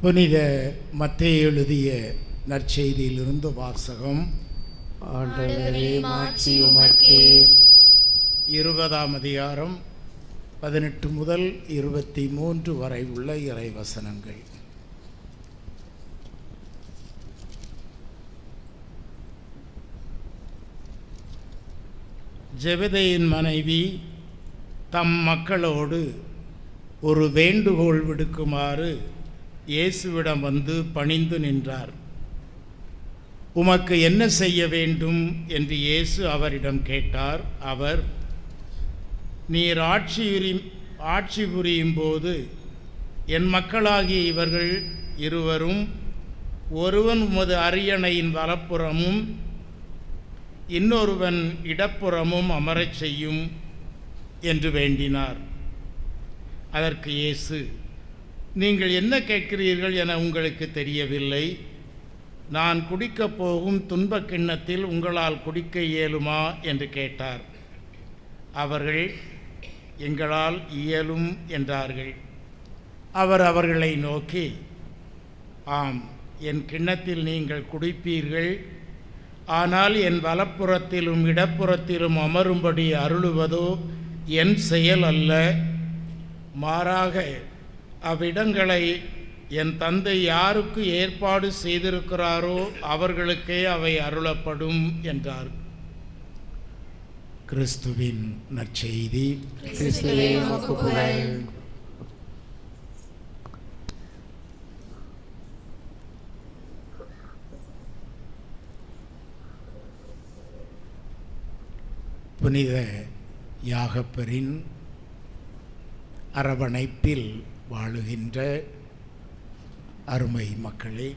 புனித மத்தேயு எழுதிய நற்செய்தியிலிருந்து வாசகம். ஆண்டவரே, மாட்சி உமக்கே. 20ஆம் அதிகாரம் 18 முதல் 23 வரை உள்ள இறைவசனங்கள். ஜெபதேயின் மனைவி தம் மக்களோடு ஒரு வேண்டுகோள் விடுக்குமாறு இயேசுவிடம் வந்து பணிந்து நின்றார். உமக்கு என்ன செய்ய வேண்டும் என்று இயேசு அவரிடம் கேட்டார். அவர், நீர் ஆட்சி புரியும் போது என் மக்களாகிய இவர்கள் இருவரும் ஒருவன் உமது அரியணையின் வலப்புறமும் இன்னொருவன் இடப்புறமும் அமரச் செய்யும் என்று வேண்டினார். அதற்கு இயேசு, நீங்கள் என்ன கேட்கிறீர்கள் என உங்களுக்கு தெரியவில்லை. நான் குடிக்கப் போகும் துன்பக் கிண்ணத்தில் உங்களால் குடிக்க இயலுமா என்று கேட்டார். அவர்கள், எங்களால் இயலும் என்றார்கள். அவர் அவர்களை நோக்கி, ஆம், என் கிண்ணத்தில் நீங்கள் குடிப்பீர்கள். ஆனால் என் வலப்புறத்திலும் இடப்புறத்திலும் அமரும்படி அருளுவதோ என் செயல் அல்ல. மாறாக அவ்விடங்களை என் தந்தை யாருக்கு ஏற்பாடு செய்திருக்கிறாரோ அவர்களுக்கே அவை அருளப்படும் என்றார். கிறிஸ்துவின் நற்செய்தி. கிறிஸ்துவே உமக்கு புகழ். புனித யாகப்பரின் அரவணைப்பில் வாழுகின்ற அருமை மக்களே,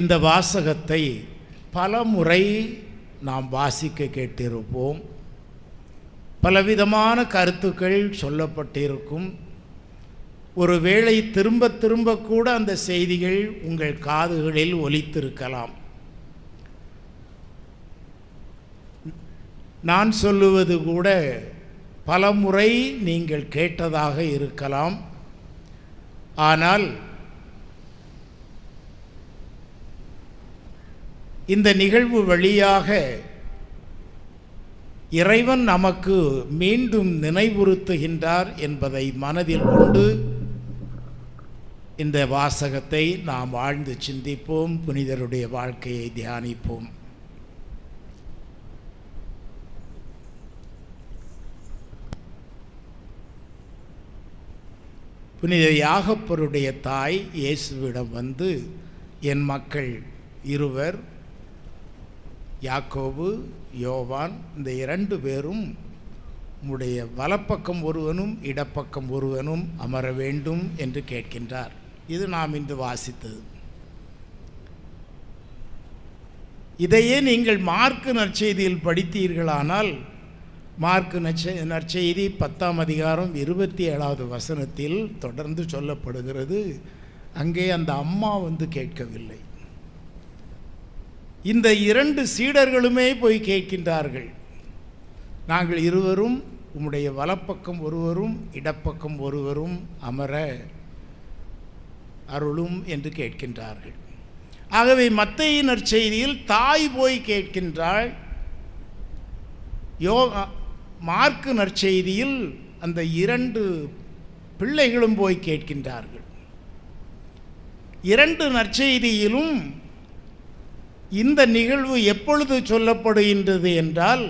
இந்த வாசகத்தை பல முறை நாம் வாசிக்க கேட்டிருப்போம். பலவிதமான கருத்துக்கள் சொல்லப்பட்டிருக்கும். ஒருவேளை திரும்ப திரும்ப கூட அந்த செய்திகள் உங்கள் காதுகளில் ஒலித்திருக்கலாம். நான் சொல்லுவது கூட பல முறை நீங்கள் கேட்டதாக இருக்கலாம். ஆனால் இந்த நிகழ்வு வழியாக இறைவன் நமக்கு மீண்டும் நினைவுறுத்துகின்றார் என்பதை மனதில் கொண்டு இந்த வாசகத்தை நாம் ஆழ்ந்து சிந்திப்போம். புனிதருடைய வாழ்க்கையை தியானிப்போம். புனித யாகப்பருடைய தாய் இயேசுவிடம் வந்து, என் மக்கள் இருவர், யாக்கோபு யோவான், இந்த 2 பேரும் உம்முடைய வலப்பக்கம் ஒருவனும் இடப்பக்கம் ஒருவனும் அமர வேண்டும் என்று கேட்கின்றார். இது நாம் இன்று வாசித்தது. இதையே நீங்கள் மார்க்கு நற்செய்தியில் படித்தீர்களானால், மார்க்கு நற்செய்தி 10ஆம் அதிகாரம் 27வது வசனத்தில் தொடர்ந்து சொல்லப்படுகிறது. அங்கே அந்த அம்மா வந்து கேட்கவில்லை. இந்த 2 சீடர்களுமே போய் கேட்கின்றார்கள். நாங்கள் இருவரும் உம்முடைய வலப்பக்கம் ஒருவரும் இடப்பக்கம் ஒருவரும் அமர அருளும் என்று கேட்கின்றார்கள். ஆகவே மத்தேயு நற்செய்தியில் தாய் போய் கேட்கின்றாள். மார்க்கு நற்செய்தியில் அந்த 2 பிள்ளைகளும் போய் கேட்கின்றார்கள். 2 நற்செய்தியிலும் இந்த நிகழ்வு எப்பொழுது சொல்லப்படுகின்றது என்றால்,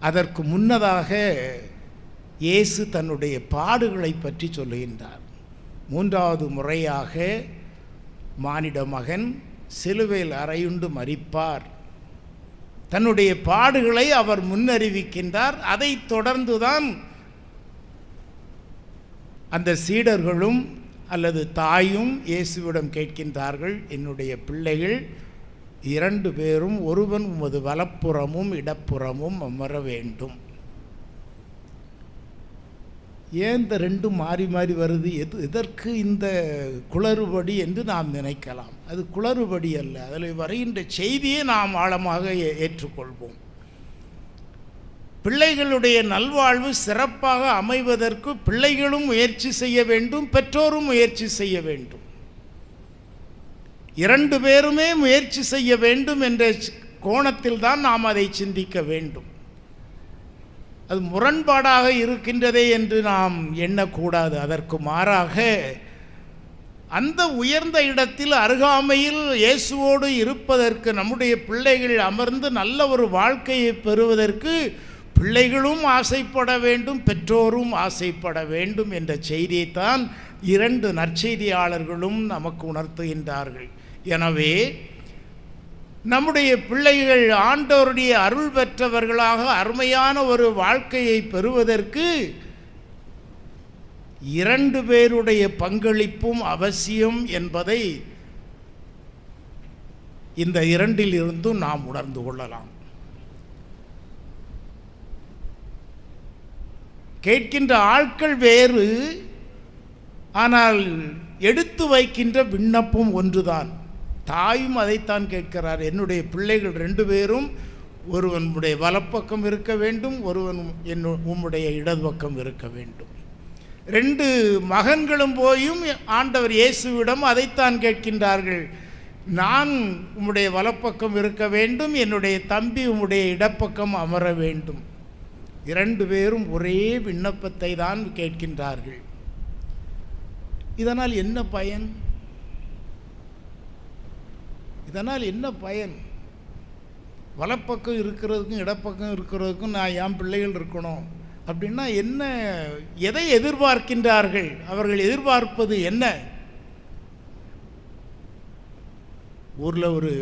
அதற்கு முன்னதாக இயேசு தன்னுடைய பாடுகளை பற்றி சொல்லுகின்றார். 3வது முறையாக மானிட மகன் சிலுவையில் அறையுண்டு மரிப்பார். தன்னுடைய பாடுகளை அவர் முன்னறிவிக்கின்றார். அதை தொடர்ந்துதான் அந்த சீடர்களும் அல்லது தாயும் இயேசுவிடம் கேட்கின்றார்கள், என்னுடைய பிள்ளைகள் 2 பேரும் ஒருவன் உமது வலப்புறமும் இடப்புறமும் அமர வேண்டும். ஏன் இந்த 2 மாறி மாறி வருது? எதற்கு இந்த குளறுபடி என்று நாம் நினைக்கலாம். அது குளறுபடி அல்ல. அதில் வருகின்ற செய்தியை நாம் ஆழமாக ஏற்றுக்கொள்வோம். பிள்ளைகளுடைய நல்வாழ்வு சிறப்பாக அமைவதற்கு பிள்ளைகளும் முயற்சி செய்ய வேண்டும், பெற்றோரும் முயற்சி செய்ய வேண்டும். 2 பேருமே முயற்சி செய்ய வேண்டும் என்ற கோணத்தில் தான் நாம் அதை சிந்திக்க வேண்டும். அது முரண்பாடாக இருக்கின்றதே என்று நாம் எண்ணக்கூடாது. அதற்கு மாறாக அந்த உயர்ந்த இடத்தில் அருகாமையில் இயேசுவோடு இருப்பதற்கு, நம்முடைய பிள்ளைகள் அமர்ந்து நல்ல ஒரு வாழ்க்கையை பெறுவதற்கு பிள்ளைகளும் ஆசைப்பட வேண்டும், பெற்றோரும் ஆசைப்பட வேண்டும் என்ற செய்தியைத்தான் 2 நற்செய்தியாளர்களும் நமக்கு உணர்த்துகின்றார்கள். எனவே நம்முடைய பிள்ளைகள் ஆண்டவருடைய அருள் பெற்றவர்களாக அருமையான ஒரு வாழ்க்கையை பெறுவதற்கு 2 பேருடைய பங்களிப்பும் அவசியம் என்பதை இந்த 2 நாம் உணர்ந்து கொள்ளலாம். கேட்கின்ற ஆட்கள் வேறு, ஆனால் எடுத்து வைக்கின்ற விண்ணப்பம் ஒன்றுதான். தாயும் அதைத்தான் கேட்கிறார். என்னுடைய பிள்ளைகள் 2 பேரும், ஒருவன் உடைய வலப்பக்கம் இருக்க வேண்டும், ஒருவன் உம்முடைய இடது பக்கம் இருக்க வேண்டும். 2 மகன்களும் போயும் ஆண்டவர் இயேசுவிடம் அதைத்தான் கேட்கின்றார்கள். நான் உம்முடைய வலப்பக்கம் இருக்க வேண்டும், என்னுடைய தம்பி உம்முடைய இடப்பக்கம் அமர வேண்டும். 2 பேரும் ஒரே விண்ணப்பத்தை தான் கேட்கின்றார்கள். இதனால் என்ன பயன்? இதனால் என்ன பயன்? வலப்பக்கம் இருக்கிறதுக்கும் இடப்பக்கம் இருக்கிறதுக்கும் நான் என் பிள்ளைகள் இருக்கணும் அப்படின்னா என்ன? எதை எதிர்பார்க்கின்றார்கள்? அவர்கள் எதிர்பார்ப்பது என்ன? ஊரில் ஒரு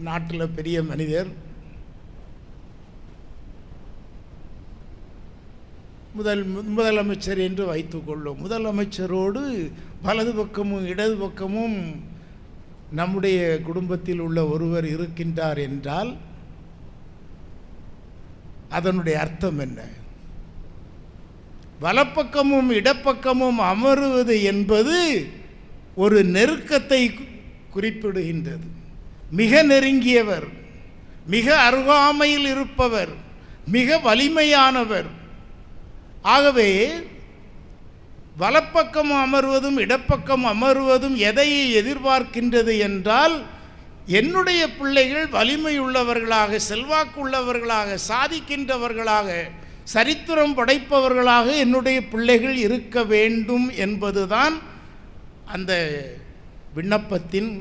நாட்டில் பெரிய மனிதர் முதலமைச்சர் என்று வைத்துக்கொள்ளும். முதலமைச்சரோடு வலது பக்கமும் இடது பக்கமும் நம்முடைய குடும்பத்தில் உள்ள ஒருவர் இருக்கின்றார் என்றால் அதனுடைய அர்த்தம் என்ன? வலப்பக்கமும் இடப்பக்கமும் அமருவது என்பது ஒரு நெருக்கத்தை குறிப்பிடுகின்றது. மிக நெருங்கியவர், மிக அருகாமையில் இருப்பவர், மிக வலிமையானவர். ஆகவே வலப்பக்கம் அமர்வதும் இடப்பக்கம் அமர்வதும் எதை எதிர்பார்க்கின்றது என்றால், என்னுடைய பிள்ளைகள் வலிமையுள்ளவர்களாக, செல்வாக்குள்ளவர்களாக, சாதிக்கின்றவர்களாக, சரித்திரம் படைப்பவர்களாக என்னுடைய பிள்ளைகள் இருக்க வேண்டும் என்பதுதான் அந்த விண்ணப்பத்தின்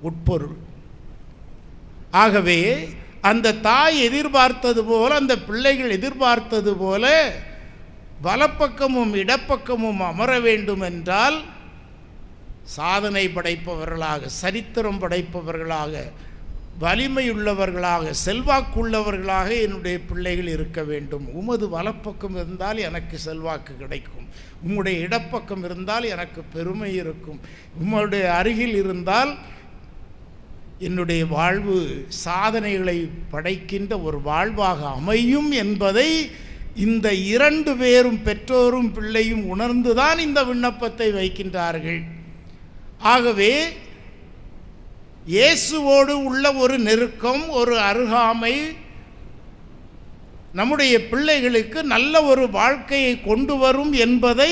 உட்பொருள். ஆகவே அந்த தாய் எதிர்பார்த்தது போல, அந்த பிள்ளைகள் எதிர்பார்த்தது போல வலப்பக்கமும் இடப்பக்கமும் அமர வேண்டும் என்றால் சாதனை படைப்பவர்களாக, சரித்திரம் படைப்பவர்களாக, வலிமையுள்ளவர்களாக, செல்வாக்குள்ளவர்களாக என்னுடைய பிள்ளைகள் இருக்க வேண்டும். உமது வலப்பக்கம் இருந்தால் எனக்கு செல்வாக்கு கிடைக்கும், உம்முடைய இடப்பக்கம் இருந்தால் எனக்கு பெருமை இருக்கும், உம்முடைய அருகில் இருந்தால் என்னுடைய வாழ்வு சாதனைகளை படைக்கின்ற ஒரு வாழ்வாக அமையும் என்பதை இந்த 2 பேரும், பெற்றோரும் பிள்ளையும் உணர்ந்துதான் இந்த விண்ணப்பத்தை வைக்கின்றார்கள். ஆகவே இயேசுவோடு உள்ள ஒரு நெருக்கம், ஒரு அருகாமை நம்முடைய பிள்ளைகளுக்கு நல்ல ஒரு வாழ்க்கையை கொண்டு வரும் என்பதை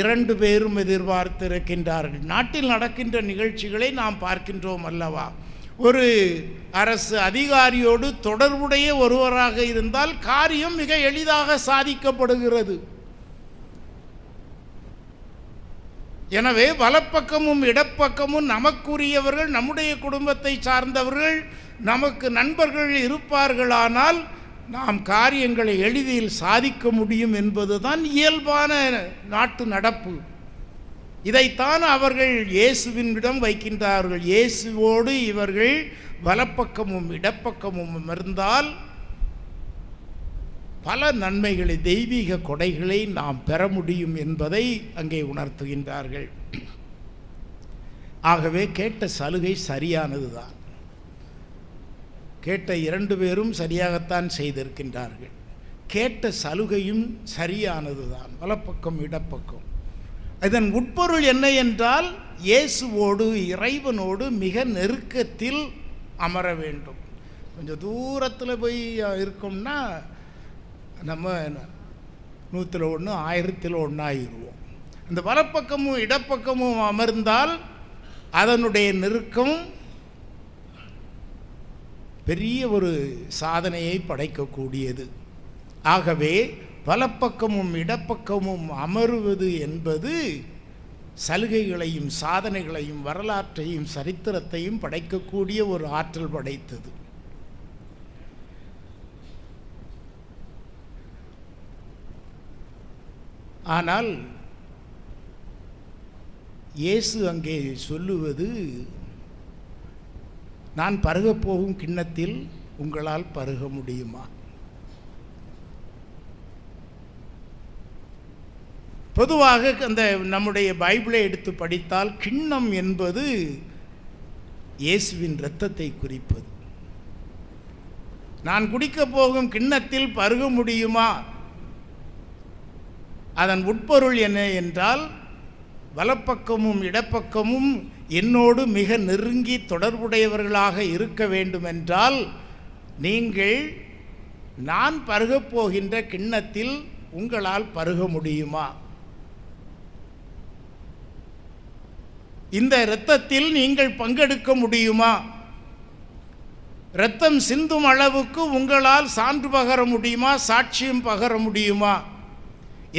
2 பேரும் எதிர்பார்த்திருக்கின்றார்கள். நாட்டில் நடக்கின்ற நிகழ்ச்சிகளை நாம் பார்க்கின்றோம் அல்லவா? ஒரு அரசு அதிகாரியோடு தொடர்புடைய ஒருவராக இருந்தால் காரியம் மிக எளிதாக சாதிக்கப்படுகிறது. எனவே வலப்பக்கமும் இடப்பக்கமும் நமக்குரியவர்கள், நம்முடைய குடும்பத்தை சார்ந்தவர்கள், நமக்கு நண்பர்கள் இருப்பார்களானால் நாம் காரியங்களை எளிதில் சாதிக்க முடியும் என்பதுதான் இயல்பான நாட்டு நடப்பு. இதைத்தான் அவர்கள் இயேசுவினிடம் வைக்கின்றார்கள். இயேசுவோடு இவர்கள் வலப்பக்கமும் இடப்பக்கமும் இருந்தால் பல நன்மைகளை, தெய்வீக கொடைகளை நாம் பெற முடியும் என்பதை அங்கே உணர்த்துகின்றார்கள். ஆகவே கேட்ட சலுகை சரியானது தான். கேட்ட 2 பேரும் சரியாகத்தான் செய்திருக்கின்றார்கள். கேட்ட சலுகையும் சரியானது தான், வலப்பக்கம் இடப்பக்கம். இதன் உட்பொருள் என்ன என்றால், இயேசுவோடு, இறைவனோடு மிக நெருக்கத்தில் அமர வேண்டும். கொஞ்சம் தூரத்தில் போய் இருக்கோம்னா நம்ம 100ல் 1 1000ல் 1 ஆகிடுவோம். அந்த வலப்பக்கமும் இடப்பக்கமும் அமர்ந்தால் அதனுடைய நெருக்கம் பெரிய ஒரு சாதனையை படைக்கக்கூடியது. ஆகவே வலப்பக்கமும் இடப்பக்கமும் அமருவது என்பது சலுகைகளையும் சாதனைகளையும் வரலாற்றையும் சரித்திரத்தையும் படைக்கக்கூடிய ஒரு ஆற்றல் படைத்தது. ஆனால் இயேசு அங்கே சொல்லுவது, நான் பருகப் போகும் கிண்ணத்தில் உங்களால் பருக முடியுமா? பொதுவாக அந்த நம்முடைய பைபிளை எடுத்து படித்தால் கிண்ணம் என்பது இயேசுவின் இரத்தத்தை குறிப்பது. நான் குடிக்கப் போகும் கிண்ணத்தில் பருக முடியுமா? அதன் உட்பொருள் என்ன என்றால், வலப்பக்கமும் இடப்பக்கமும் என்னோடு மிக நெருங்கி தொடர்புடையவர்களாக இருக்க வேண்டுமென்றால் நீங்கள் நான் பருகப் போகின்ற கிண்ணத்தில் உங்களால் பருக முடியுமா? இந்த இரத்தத்தில் நீங்கள் பங்கெடுக்க முடியுமா? இரத்தம் சிந்தும் அளவுக்கு உங்களால் சான்று பகர முடியுமா? சாட்சியம் பகர முடியுமா?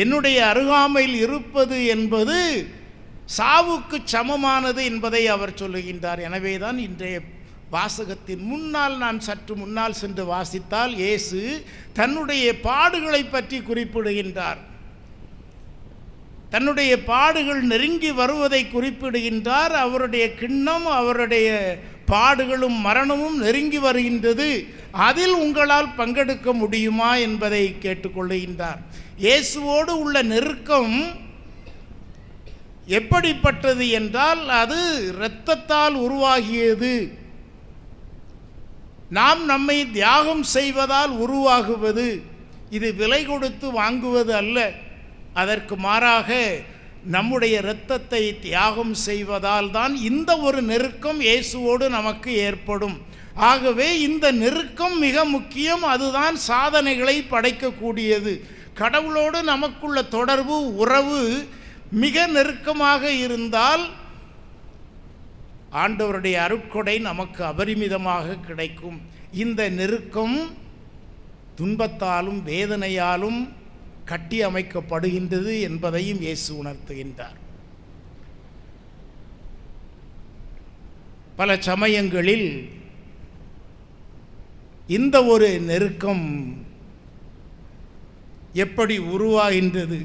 என்னுடைய அருகாமையில் இருப்பது என்பது சாவுக்கு சமமானது என்பதை அவர் சொல்லுகின்றார். எனவேதான் இன்றைய வாசகத்தின் முன்னால் நாம் சற்று முன்னால் சென்று வாசித்தால் இயேசு தன்னுடைய பாடுகளை பற்றி குறிப்பிடுகின்றார். தன்னுடைய பாடுகள் நெருங்கி வருவதை குறிப்பிடுகின்றார். அவருடைய கிண்ணம், அவருடைய பாடுகளும் மரணமும் நெருங்கி வருகின்றது, அதில் உங்களால் பங்கெடுக்க முடியுமா என்பதை கேட்டுக்கொள்ளுகின்றார். இயேசுவோடு உள்ள நெருக்கம் எப்படிப்பட்டது என்றால், அது இரத்தத்தால் உருவாகியது. நாம் நம்மை தியாகம் செய்வதால் உருவாகுவது. இது விலை கொடுத்து வாங்குவது அல்ல. அதற்கு மாறாக நம்முடைய இரத்தத்தை தியாகம் செய்வதால் தான் இந்த ஒரு நெருக்கம் இயேசுவோடு நமக்கு ஏற்படும். ஆகவே இந்த நெருக்கம் மிக முக்கியம். அதுதான் சாதனைகளை படைக்கக்கூடியது. கடவுளோடு நமக்குள்ள தொடர்பு, உறவு மிக நெருக்கமாக இருந்தால் ஆண்டவருடைய அருட்கொடை நமக்கு அபரிமிதமாக கிடைக்கும். இந்த நெருக்கம் துன்பத்தாலும் வேதனையாலும் கட்டி அமைக்கப்படுகின்றது என்பதையும் இயேசு உணர்த்துகின்றார். பல சமயங்களில் இந்த ஒரு நெருக்கம் எப்படி உருவாகின்றது?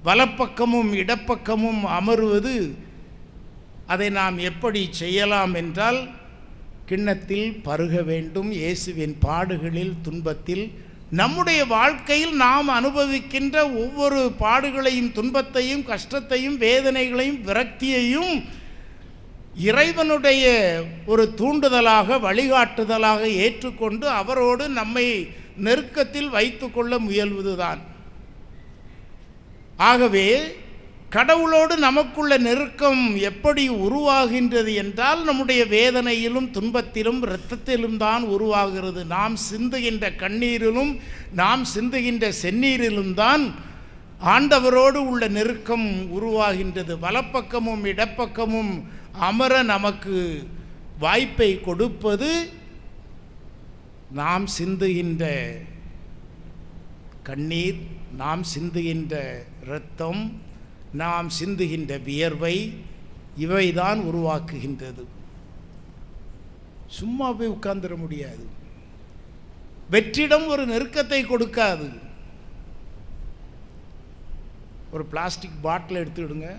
வலப்பக்கமும் இடப்பக்கமும் அமருவது, அதை நாம் எப்படி செய்யலாம் என்றால், கிண்ணத்தில் பருக வேண்டும். இயேசுவின் பாடுகளில், துன்பத்தில், நம்முடைய வாழ்க்கையில் நாம் அனுபவிக்கின்ற ஒவ்வொரு பாடுகளையும், துன்பத்தையும், கஷ்டத்தையும், வேதனைகளையும், விரக்தியையும் இறைவனுடைய ஒரு தூண்டுதலாக, வழிகாட்டுதலாக ஏற்றுக்கொண்டு அவரோடு நம்மை நெருக்கத்தில் வைத்து கொள்ள முயல்வதுதான். ஆகவே கடவுளோடு நமக்குள்ள நெருக்கம் எப்படி உருவாகின்றது என்றால், நம்முடைய வேதனையிலும், துன்பத்திலும், இரத்தத்திலும் தான் உருவாகிறது. நாம் சிந்துகின்ற கண்ணீரிலும், நாம் சிந்துகின்ற செந்நீரிலும் தான் ஆண்டவரோடு உள்ள நெருக்கம் உருவாகின்றது. வலப்பக்கமும் இடப்பக்கமும் அமர நமக்கு வாய்ப்பை கொடுப்பது நாம் சிந்துகின்ற கண்ணீர், நாம் சிந்துகின்ற இரத்தம், நாம் சிந்துகின்ற வியர்வை, இவைதான் உருவாக்குகின்றது. சும்மா போய் உட்கார்ந்துட முடியாது. வெற்றிடம் ஒரு நெருக்கத்தை கொடுக்காது. ஒரு பிளாஸ்டிக் பாட்டில் எடுத்துக்கிடுங்க,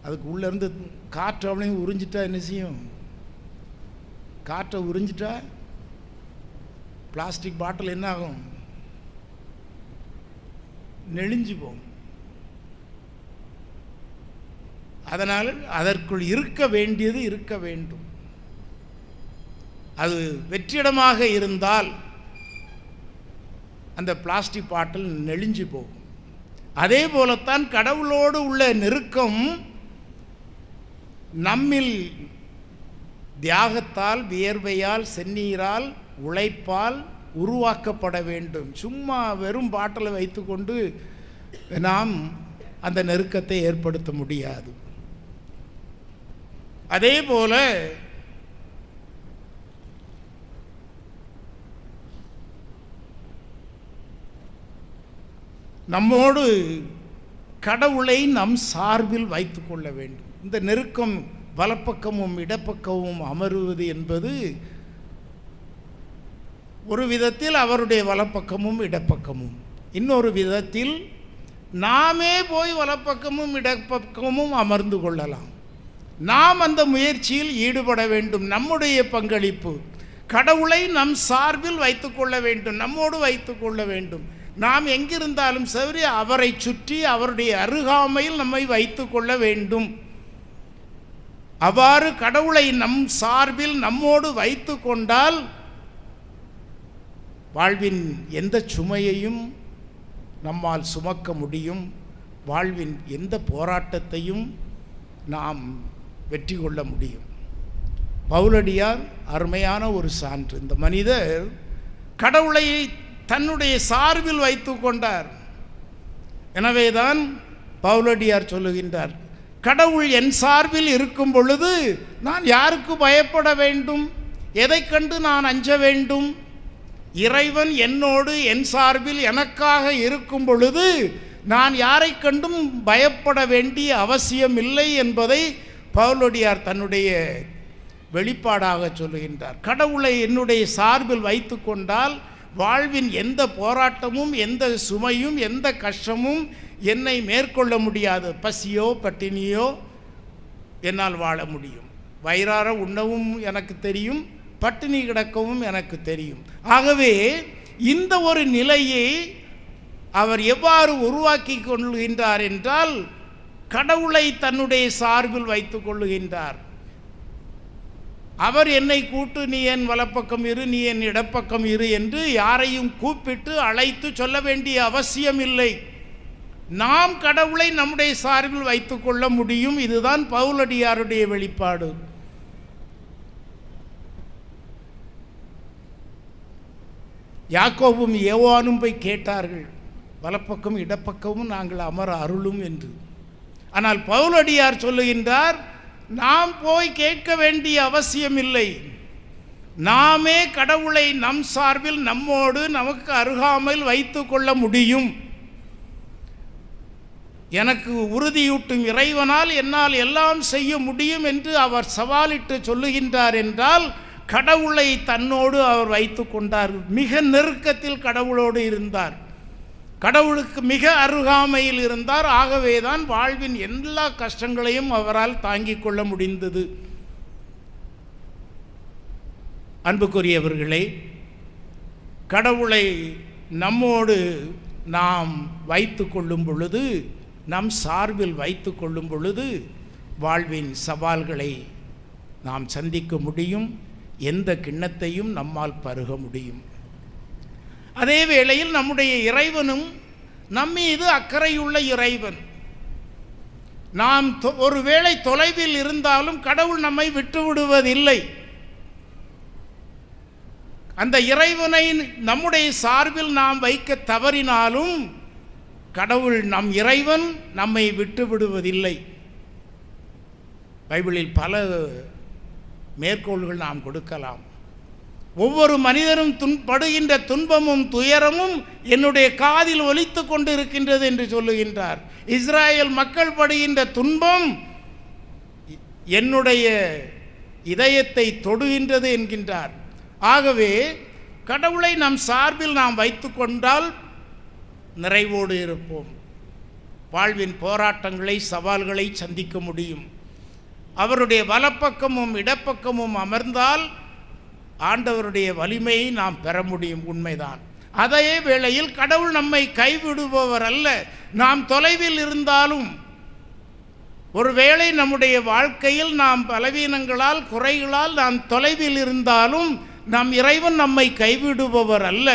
அதுக்கு உள்ளேருந்து காற்று அவளையும் உறிஞ்சிட்டா என்ன செய்யும்? காற்றை உறிஞ்சிட்டா பிளாஸ்டிக் பாட்டில் என்ன ஆகும்? நெளிஞ்சு போகும். அதனால் அதற்குள் இருக்க வேண்டியது இருக்க வேண்டும். அது வெற்றிடமாக இருந்தால் அந்த பிளாஸ்டிக் பாட்டில் நெளிஞ்சு போகும். அதே போலத்தான் கடவுளோடு உள்ள நெருக்கம் நம்மில் தியாகத்தால், வியர்வையால், செந்நீரால், உழைப்பால், உருவாக்கப்பட வேண்டும். சும்மா வெறும் பாட்டில் வைத்துக்கொண்டு நாம் அந்த நெருக்கத்தை ஏற்படுத்த முடியாது. அதே போல நம்மோடு கடவுளை நம் சார்பில் வைத்து கொள்ள வேண்டும். இந்த நெருக்கம் வலப்பக்கமும் இடப்பக்கமும் அமருவது என்பது ஒரு விதத்தில் அவருடைய வலப்பக்கமும் இடப்பக்கமும், இன்னொரு விதத்தில் நாமே போய் வலப்பக்கமும் இடப்பக்கமும் அமர்ந்து கொள்ளலாம். நாம் அந்த முயற்சியில் ஈடுபட வேண்டும். நம்முடைய பங்களிப்பு கடவுளை நம் சார்பில் வைத்து கொள்ள வேண்டும், நம்மோடு வைத்து கொள்ள வேண்டும். நாம் எங்கிருந்தாலும் சரி அவரை சுற்றி அவருடைய அருகாமையில் நம்மை வைத்து கொள்ள வேண்டும். அவ்வாறு கடவுளை நம் சார்பில் நம்மோடு வைத்து கொண்டால் வாழ்வின் எந்த சுமையையும் நம்மால் சுமக்க முடியும். வாழ்வின் எந்த போராட்டத்தையும் நாம் வெற்றி கொள்ள முடியும். பவுலடியார் அருமையான ஒரு சான்று. இந்த மனிதர் கடவுளை தன்னுடைய சார்பில் வைத்து கொண்டார். எனவேதான் பவுலடியார் சொல்லுகின்றார், கடவுள் என் சார்பில் இருக்கும் பொழுது நான் யாருக்கு பயப்பட வேண்டும்? எதை கண்டு நான் அஞ்ச வேண்டும்? இறைவன் என்னோடு என் சார்பில் எனக்காக இருக்கும் பொழுது நான் யாரை கண்டும் பயப்பட வேண்டிய அவசியம் இல்லை என்பதை பவுலடியார் தன்னுடைய வெளிப்பாடாக சொல்லுகின்றார். கடவுளை என்னுடைய சார்பில் வைத்து கொண்டால் வாழ்வின் எந்த போராட்டமும் எந்த சுமையும் எந்த கஷ்டமும் என்னை மேற்கொள்ள முடியாது. பசியோ பட்டினியோ என்னால் வாழ முடியும். வயிறார உண்ணவும் எனக்கு தெரியும், பட்டினி கிடக்கவும் எனக்கு தெரியும். ஆகவே இந்த ஒரு நிலையை அவர் எவ்வாறு உருவாக்கி கொள்கின்றார் என்றால் கடவுளை தன்னுடைய சார்பில் வைத்து கொள்ளுகின்றார். அவர் என்னை கூட்டு, நீ என் வலப்பக்கம் இரு, நீ என் இடப்பக்கம் இரு என்று யாரையும் கூப்பிட்டு அழைத்து சொல்ல வேண்டிய அவசியம் இல்லை. நாம் கடவுளை நம்முடைய சார்பில் வைத்து கொள்ள முடியும். இதுதான் பவுலடியாருடைய வெளிப்பாடு. யாக்கோபும் யோவானும் போய் கேட்டார்கள், வலப்பக்கம் இடப்பக்கமும் நாங்கள் அமர அருளும் என்று. ஆனால் பவுலடியார் சொல்லுகின்றார், நாம் போய் கேட்க வேண்டிய அவசியம் இல்லை. நாமே கடவுளை நம் சார்பில் நம்மோடு நமக்கு அருகாமையில் வைத்து கொள்ள முடியும். எனக்கு உறுதியூட்டும் இறைவனால் என்னால் எல்லாம் செய்ய முடியும் என்று அவர் சவாலிட்டு சொல்லுகின்றார் என்றால் கடவுளை தன்னோடு அவர் வைத்து கொண்டார். மிக நெருக்கத்தில் கடவுளோடு இருந்தார், கடவுளுக்கு மிக அருகாமையில் இருந்தார். ஆகவேதான் வாழ்வின் எல்லா கஷ்டங்களையும் அவரால் தாங்கிக் கொள்ள முடிந்தது. அன்புக்குரியவர்களே, கடவுளை நம்மோடு நாம் வைத்து கொள்ளும் பொழுது, நம் சார்பில் வைத்து கொள்ளும் பொழுது வாழ்வின் சவால்களை நாம் சந்திக்க முடியும். எந்த கிண்ணத்தையும் நம்மால் பருக முடியும். அதே வேளையில் நம்முடைய இறைவனும் நம்மீது அக்கறையுள்ள இறைவன். நாம் ஒருவேளை தொலைவில் இருந்தாலும் கடவுள் நம்மை விட்டு விடுவதில்லை. அந்த இறைவனை நம்முடைய சார்பில் நாம் வைக்க தவறினாலும் கடவுள் நம் இறைவன் நம்மை விட்டு விடுவதில்லை. பைபிளில் பல மேற்கோள்கள் நாம் கொடுக்கலாம். ஒவ்வொரு மனிதரும் படுகின்ற துன்பமும் துயரமும் என்னுடைய காதில் ஒலித்து கொண்டு இருக்கின்றது என்று சொல்லுகின்றார். இஸ்ராயேல் மக்கள் படுகின்ற துன்பம் என்னுடைய இதயத்தை தொடுகின்றது என்கின்றார். ஆகவே கடவுளை நம் சார்பில் நாம் வைத்து கொண்டால் நிறைவோடு இருப்போம். வாழ்வின் போராட்டங்களை சவால்களை சந்திக்க முடியும். அவருடைய வலப்பக்கமும் இடப்பக்கமும் அமர்ந்தால் ஆண்டவருடைய வலிமையை நாம் பெற முடியும். உண்மைதான். அதே வேளையில் கடவுள் நம்மை கைவிடுபவர் அல்ல. நாம் தொலைவில் இருந்தாலும், ஒருவேளை நம்முடைய வாழ்க்கையில் நாம் பலவீனங்களால் குறைகளால் நாம் தொலைவில் இருந்தாலும் நம் இறைவன் நம்மை கைவிடுபவர் அல்ல.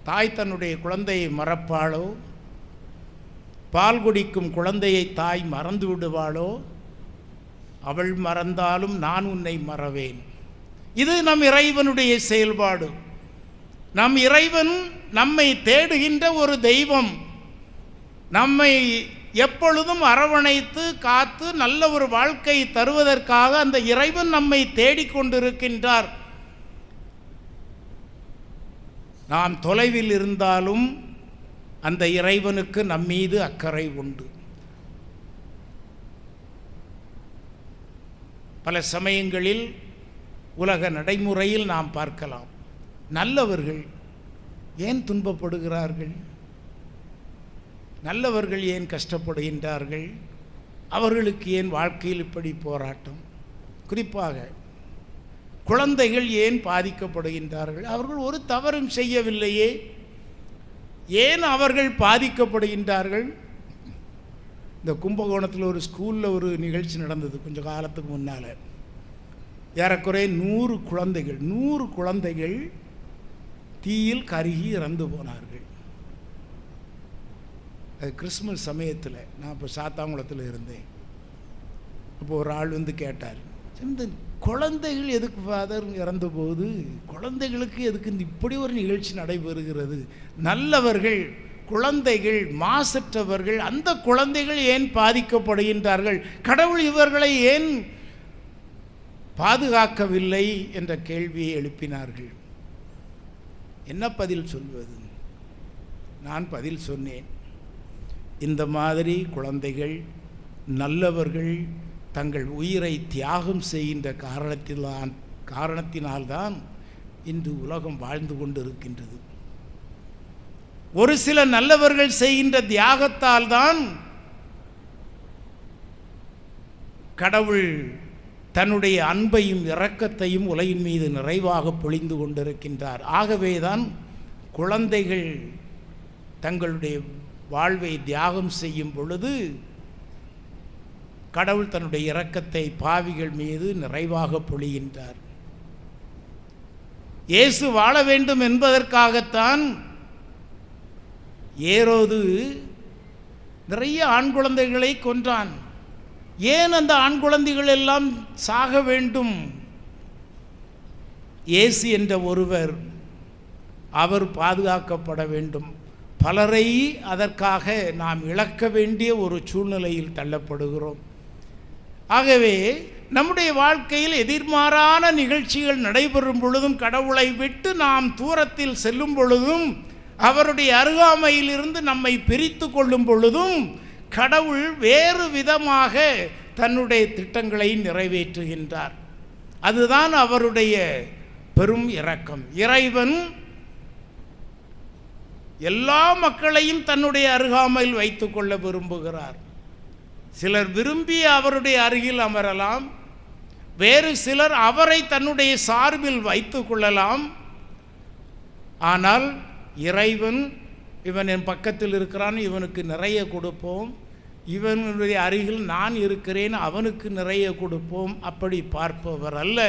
தாய் தன்னுடைய குழந்தையை மறப்பாளோ? பால் குடிக்கும் குழந்தையை தாய் மறந்து விடுவாளோ? அவள் மறந்தாலும் நான் உன்னை மறவேன். இது நம் இறைவனுடைய செயல்பாடு. நம் இறைவன் நம்மை தேடுகின்ற ஒரு தெய்வம். நம்மை எப்பொழுதும் அரவணைத்து காத்து நல்ல ஒரு வாழ்க்கை தருவதற்காக அந்த இறைவன் நம்மை தேடிக்கொண்டிருக்கின்றார். நாம் தொலைவில் இருந்தாலும் அந்த இறைவனுக்கு நம்மீது அக்கறை உண்டு. பல சமயங்களில் உலக நடைமுறையில் நாம் பார்க்கலாம், நல்லவர்கள் ஏன் துன்பப்படுகிறார்கள், நல்லவர்கள் ஏன் கஷ்டப்படுகின்றார்கள், அவர்களுக்கு ஏன் வாழ்க்கையில் இப்படி போராட்டம், குறிப்பாக குழந்தைகள் ஏன் பாதிக்கப்படுகின்றார்கள், அவர்கள் ஒரு தவறும் செய்யவில்லையே, ஏன் அவர்கள் பாதிக்கப்படுகின்றார்கள். இந்த கும்பகோணத்தில் ஒரு ஸ்கூலில் ஒரு நிகழ்ச்சி நடந்தது கொஞ்சம் காலத்துக்கு முன்னால். ஏறக்குறைய 100 குழந்தைகள் தீயில் கருகி இறந்து போனார்கள். அது கிறிஸ்மஸ் சமயத்தில். நான் இப்போ சாத்தாங்குளத்தில் இருந்தேன். அப்போ ஒரு ஆள் வந்து கேட்டார், இந்த குழந்தைகள் எதுக்கு ஃபாதர் இறந்த போது, குழந்தைகளுக்கு எதுக்கு இப்படி ஒரு நிகழ்ச்சி நடைபெறுகிறது, நல்லவர்கள் குழந்தைகள் மாசற்றவர்கள் அந்த குழந்தைகள் ஏன் பாதிக்கப்படுகின்றார்கள், கடவுள் இவர்களை ஏன் பாதுகாக்கவில்லை என்ற கேள்வியை எழுப்பினார்கள். என்ன பதில் சொல்வது? நான் பதில் சொன்னேன், இந்த மாதிரி குழந்தைகள் நல்லவர்கள் தங்கள் உயிரை தியாகம் செய்கின்ற காரணத்தினால்தான் இன்று உலகம் வாழ்ந்து கொண்டிருக்கின்றது. ஒரு சில நல்லவர்கள் செய்கின்ற தியாகத்தால் தான் கடவுள் தன்னுடைய அன்பையும் இரக்கத்தையும் உலகின் மீது நிறைவாக பொழிந்து கொண்டிருக்கின்றார். ஆகவேதான் குழந்தைகள் தங்களுடைய வாழ்வை தியாகம் செய்யும் பொழுது கடவுள் தன்னுடைய இரக்கத்தை பாவிகள் மீது நிறைவாக பொழிகின்றார். இயேசு வாழ வேண்டும் என்பதற்காகத்தான் ஏரோது நிறைய ஆண் குழந்தைகளை கொன்றான். ஏன் அந்த ஆண் குழந்தைகள் எல்லாம் சாக வேண்டும்? இயேசு என்ற ஒருவர், அவர் பாதுகாக்கப்பட வேண்டும். பலரை அதற்காக நாம் இழக்க வேண்டிய ஒரு சூழ்நிலையில் தள்ளப்படுகிறோம். ஆகவே நம்முடைய வாழ்க்கையில் எதிர்மாறான நிகழ்ச்சிகள் நடைபெறும் பொழுதும், கடவுளை விட்டு நாம் தூரத்தில் செல்லும் பொழுதும், அவருடைய அருகாமையிலிருந்து நம்மை பிரித்து கொள்ளும் பொழுதும் கடவுள் வேறு விதமாக தன்னுடைய திட்டங்களை நிறைவேற்றுகின்றார். அதுதான் அவருடைய பெரும் இரக்கம். இறைவன் எல்லா மக்களையும் தன்னுடைய அருகாமையில் வைத்துக் கொள்ள விரும்புகிறார். சிலர் விரும்பி அவருடைய அருகில் அமரலாம், வேறு சிலர் அவரை தன்னுடைய சார்பில் வைத்துக் கொள்ளலாம். ஆனால் இறைவன், இவன் என் பக்கத்தில் இருக்கிறான், இவனுக்கு நிறைய கொடுப்போம், இவனுடைய அருகில் நான் இருக்கிறேன், அவனுக்கு நிறைய கொடுப்போம், அப்படி பார்ப்பவர் அல்ல.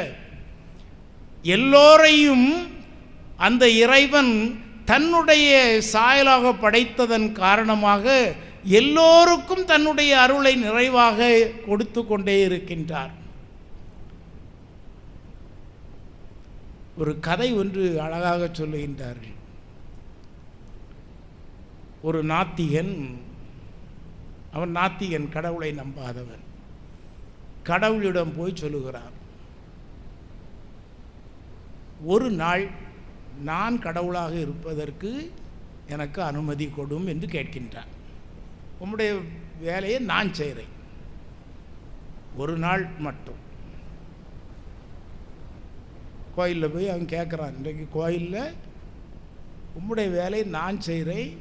எல்லோரையும் அந்த இறைவன் தன்னுடைய சாயலாக படைத்ததன் காரணமாக எல்லோருக்கும் தன்னுடைய அருளை நிறைவாக கொடுத்து கொண்டே இருக்கின்றார். ஒரு கதை ஒன்று அழகாக சொல்லுகின்றார்கள். ஒரு நாத்திகன், அவன் நாத்திகன், கடவுளை நம்பாதவன், கடவுளிடம் போய் சொல்லுகிறான், ஒரு நாள் நான் கடவுளாக இருப்பதற்கு எனக்கு அனுமதி கொடும் என்று கேட்கின்றான். உம்முடைய வேலையை நான் செய்கிறேன், ஒரு நாள் மட்டும். கோயிலில் போய் அவன் கேட்குறான், இன்றைக்கு கோயிலில் உம்முடைய வேலையை நான் செய்கிறேன்,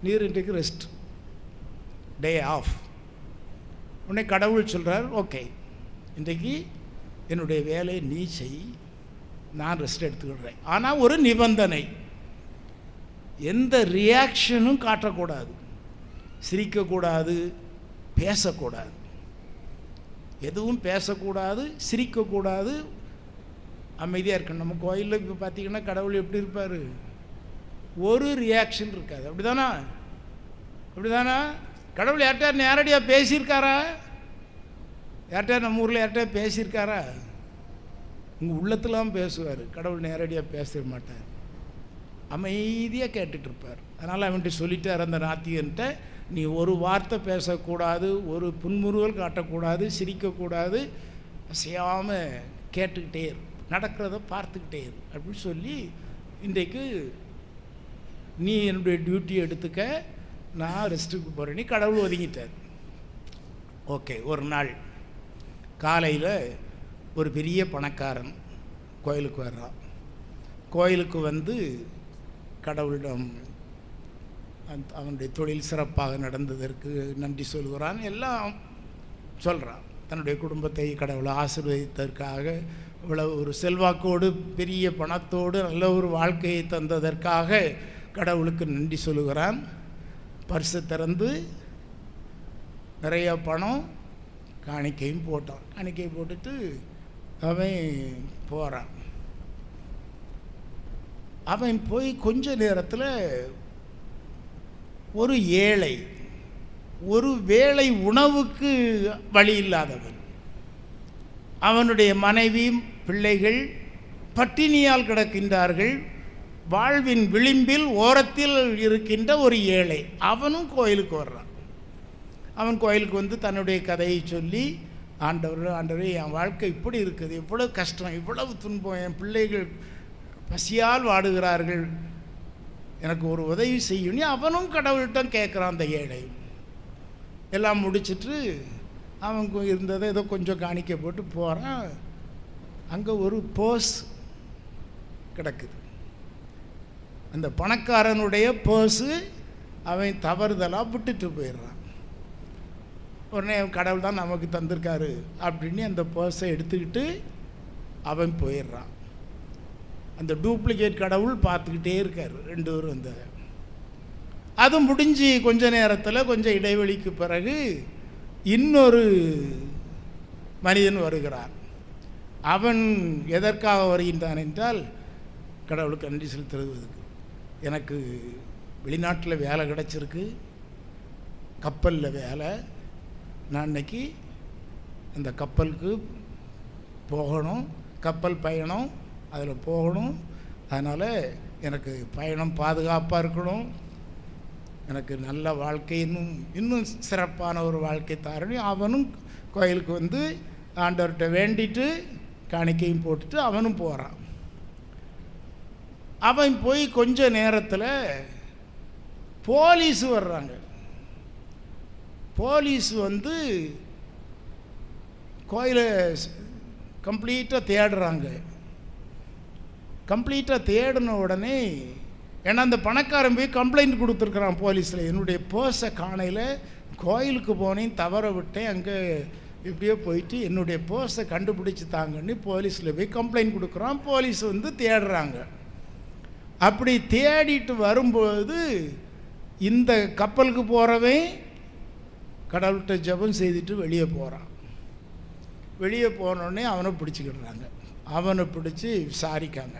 நீர் இன்றைக்கு ரெஸ்ட், டே ஆஃப். உன்னை கடவுள் சொல்கிறார், ஓகே இன்றைக்கு என்னுடைய வேலையை நீ செய், நான் ரெஸ்ட் எடுத்துக்கிடுறேன். ஆனால் ஒரு நிபந்தனை, எந்த ரியாக்ஷனும் காட்டக்கூடாது, சிரிக்கக்கூடாது, பேசக்கூடாது, எதுவும் பேசக்கூடாது, சிரிக்கக்கூடாது, அமைதியாக இருக்கணும். நம்ம கோயிலில் இப்போ பார்த்தீங்கன்னா கடவுள் எப்படி இருப்பார், ஒரு ரியாக்ஷன் இருக்காது. அப்படிதானா? அப்படிதானா? கடவுள் யார்கிட்ட நேரடியாக பேசியிருக்காரா? யார்கிட்ட நம்ம ஊரில் யார்கிட்ட பேசியிருக்காரா? உங்கள் உள்ளத்திலாம் பேசுவார், கடவுள் நேரடியாக பேச மாட்டார், அமைதியாக கேட்டுட்ருப்பார். அதனால் அவன்கிட்ட சொல்லிட்டார் அந்த நாத்திகன்ட்ட, நீ ஒரு வார்த்தை பேசக்கூடாது, ஒரு புன்முறுவல் காட்டக்கூடாது, சிரிக்கக்கூடாது, அசையாமல் கேட்டுக்கிட்டே இரு, நடக்கிறத பார்த்துக்கிட்டே இரு அப்படின்னு சொல்லி, இன்றைக்கு நீ என்னுடைய டியூட்டியை எடுத்துக்க, நான் ரெஸ்ட்டுக்கு போகிறேன். நீ கடவுள் ஒதுங்கிட்டார். ஓகே. ஒரு நாள் காலையில் ஒரு பெரிய பணக்காரன் கோயிலுக்கு வர்றான். கோயிலுக்கு வந்து கடவுளிடம் அவனுடைய தொழில் சிறப்பாக நடந்ததற்கு நன்றி சொல்கிறான், எல்லாம் சொல்கிறான். தன்னுடைய குடும்பத்தை கடவுளை ஆசீர்வதித்ததற்காக, இவ்வளவு ஒரு செல்வாக்கோடு பெரிய பணத்தோடு நல்ல ஒரு வாழ்க்கையை தந்ததற்காக கடவுளுக்கு நன்றி சொல்லுகிறான். பர்ஸை திறந்து நிறையா பணம் காணிக்கையும் போட்டான். காணிக்கை போட்டுட்டு அவன் போகிறான். அவன் போய் கொஞ்ச நேரத்தில் ஒரு ஏழை, ஒரு வேளை உணவுக்கு வழி இல்லாதவன், அவனுடைய மனைவி பிள்ளைகள் பட்டினியால் கிடக்கின்றார்கள், வாழ்வின் விளிம்பில் ஓரத்தில் இருக்கின்ற ஒரு ஏழை, அவனும் கோயிலுக்கு வர்றான். அவன் கோயிலுக்கு வந்து தன்னுடைய கதையை சொல்லி, ஆண்டவரே என் வாழ்க்கை இப்படி இருக்குது, இவ்வளவு கஷ்டம், இவ்வளவு துன்பம், என் பிள்ளைகள் பசியால் வாடுகிறார்கள், எனக்கு ஒரு உதவி செய்யும். அவனும் கடவுள்கிட்ட கேட்குறான். அந்த ஏழை எல்லாம் முடிச்சுட்டு அவன் இருந்ததை ஏதோ கொஞ்சம் காணிக்க போட்டு போகிறான். அங்கே ஒரு பர்ஸ் கிடக்குது. அந்த பணக்காரனுடைய பர்ஸு அவன் தவறுதலாக விட்டுட்டு போயிடுறான். உடனே கடவுள் தான் நமக்கு தந்திருக்காரு அப்படின்னு அந்த பர்ஸை எடுத்துக்கிட்டு அவன் போயிடுறான். அந்த டூப்ளிகேட் கடவுள் பார்த்துக்கிட்டே இருக்கார். ரெண்டு பேரும் அந்த அது முடிஞ்சு கொஞ்ச நேரத்தில், கொஞ்சம் இடைவெளிக்கு பிறகு இன்னொரு மனிதன் வருகிறான். அவன் எதற்காக வருகின்றான் என்றால், கடவுளுக்கு நன்றி செலுத்துவதற்கு. எனக்கு வெளிநாட்டில் வேலை கிடச்சிருக்கு, கப்பலில் வேலை, நான் இன்னைக்கு அந்த கப்பலுக்கு போகணும், கப்பல் பயணம் அதில் போகணும், அதனால் எனக்கு பயணம் பாதுகாப்பாக இருக்கணும், எனக்கு நல்ல வாழ்க்கை, இன்னும் சிறப்பான ஒரு வாழ்க்கை தாரணும். அவனும் கோயிலுக்கு வந்து ஆண்டவர்கிட்ட வேண்டிட்டு காணிக்கையும் போட்டுட்டு அவனும் போகிறான். அவன் போய் கொஞ்ச நேரத்தில் போலீஸ் வர்றாங்க. போலீஸ் வந்து கோயிலை கம்ப்ளீட்டாக தேடுறாங்க. கம்ப்ளீட்டாக தேடின உடனே, ஏன்னா அந்த பணக்காரன் போய் கம்ப்ளைண்ட் கொடுத்துருக்குறான் போலீஸில், என்னுடைய பர்ஸை காணையில், கோயிலுக்கு போனேன், தவற விட்டேன், அங்கே இப்படியே போயிட்டு என்னுடைய பர்ஸை கண்டுபிடிச்சி தாங்கன்னு போலீஸில் போய் கம்ப்ளைண்ட் கொடுக்குறான். போலீஸ் வந்து தேடுறாங்க. அப்படி தேடிட்டு வரும்போது இந்த கப்பலுக்கு போகிறவன் கடவுள்கிட்ட ஜெபம் செய்துட்டு வெளியே போகிறான். வெளியே போனோடனே அவனை பிடிச்சிக்கிடுறாங்க. அவனை பிடிச்சி விசாரிக்காங்க.